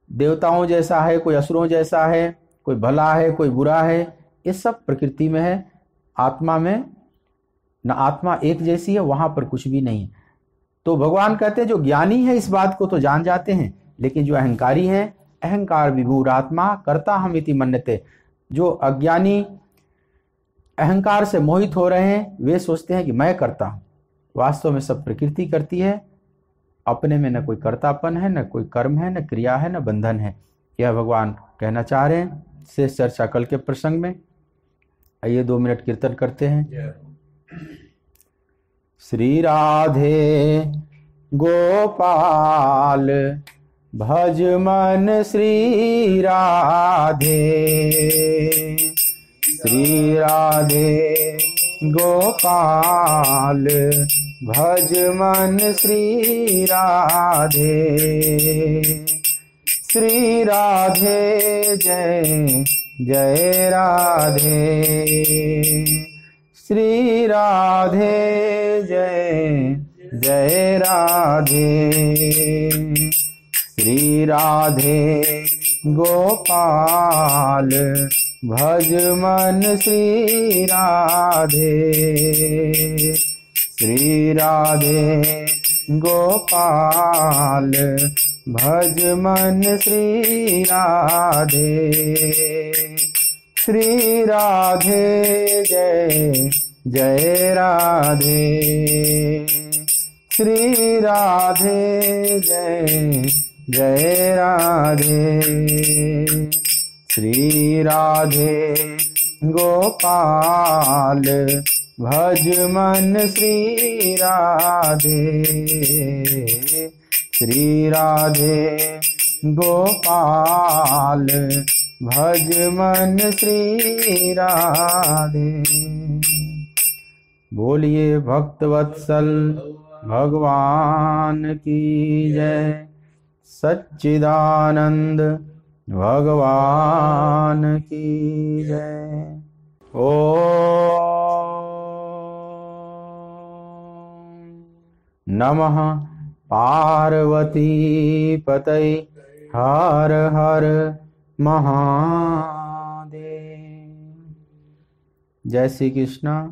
देवताओं जैसा है, कोई असुरों जैसा है, कोई भला है, कोई बुरा है, ये सब प्रकृति में है। आत्मा में न आत्मा एक जैसी है, वहां पर कुछ भी नहीं है। तो भगवान कहते हैं जो ज्ञानी है इस बात को तो जान जाते हैं, लेकिन जो अहंकारी है, अहंकार विभूरात्मा कर्ता हम इति मन्यते, जो अज्ञानी अहंकार से मोहित हो रहे हैं, वे सोचते हैं कि मैं करता हूं। वास्तव में सब प्रकृति करती है। अपने में न कोई कर्तापन है, न कोई कर्म है, न क्रिया है, न बंधन है। यह भगवान कहना चाह रहे हैं। शेष चर्चा कल के प्रसंग में। आइए 2 मिनट कीर्तन करते हैं। श्री राधे गोपाल भज मन श्री राधे, श्री राधे गोपाल भज मन श्री राधे, श्री राधे जय जय राधे, श्री राधे जय जय राधे, श्री राधे गोपाल भज मन श्री राधे, श्री राधे गोपाल भज मन श्री राधे, श्री राधे जय जय राधे, श्री राधे जय जय राधे, श्री राधे गोपाल भज मन श्री राधे, श्री राधे गोपाल भज मन श्री राधे। बोलिए भक्तवत्सल भगवान की जय, सच्चिदानंद भगवान की जय। ओम नमः पार्वती पतये हर हर महादेव। जय श्री कृष्ण।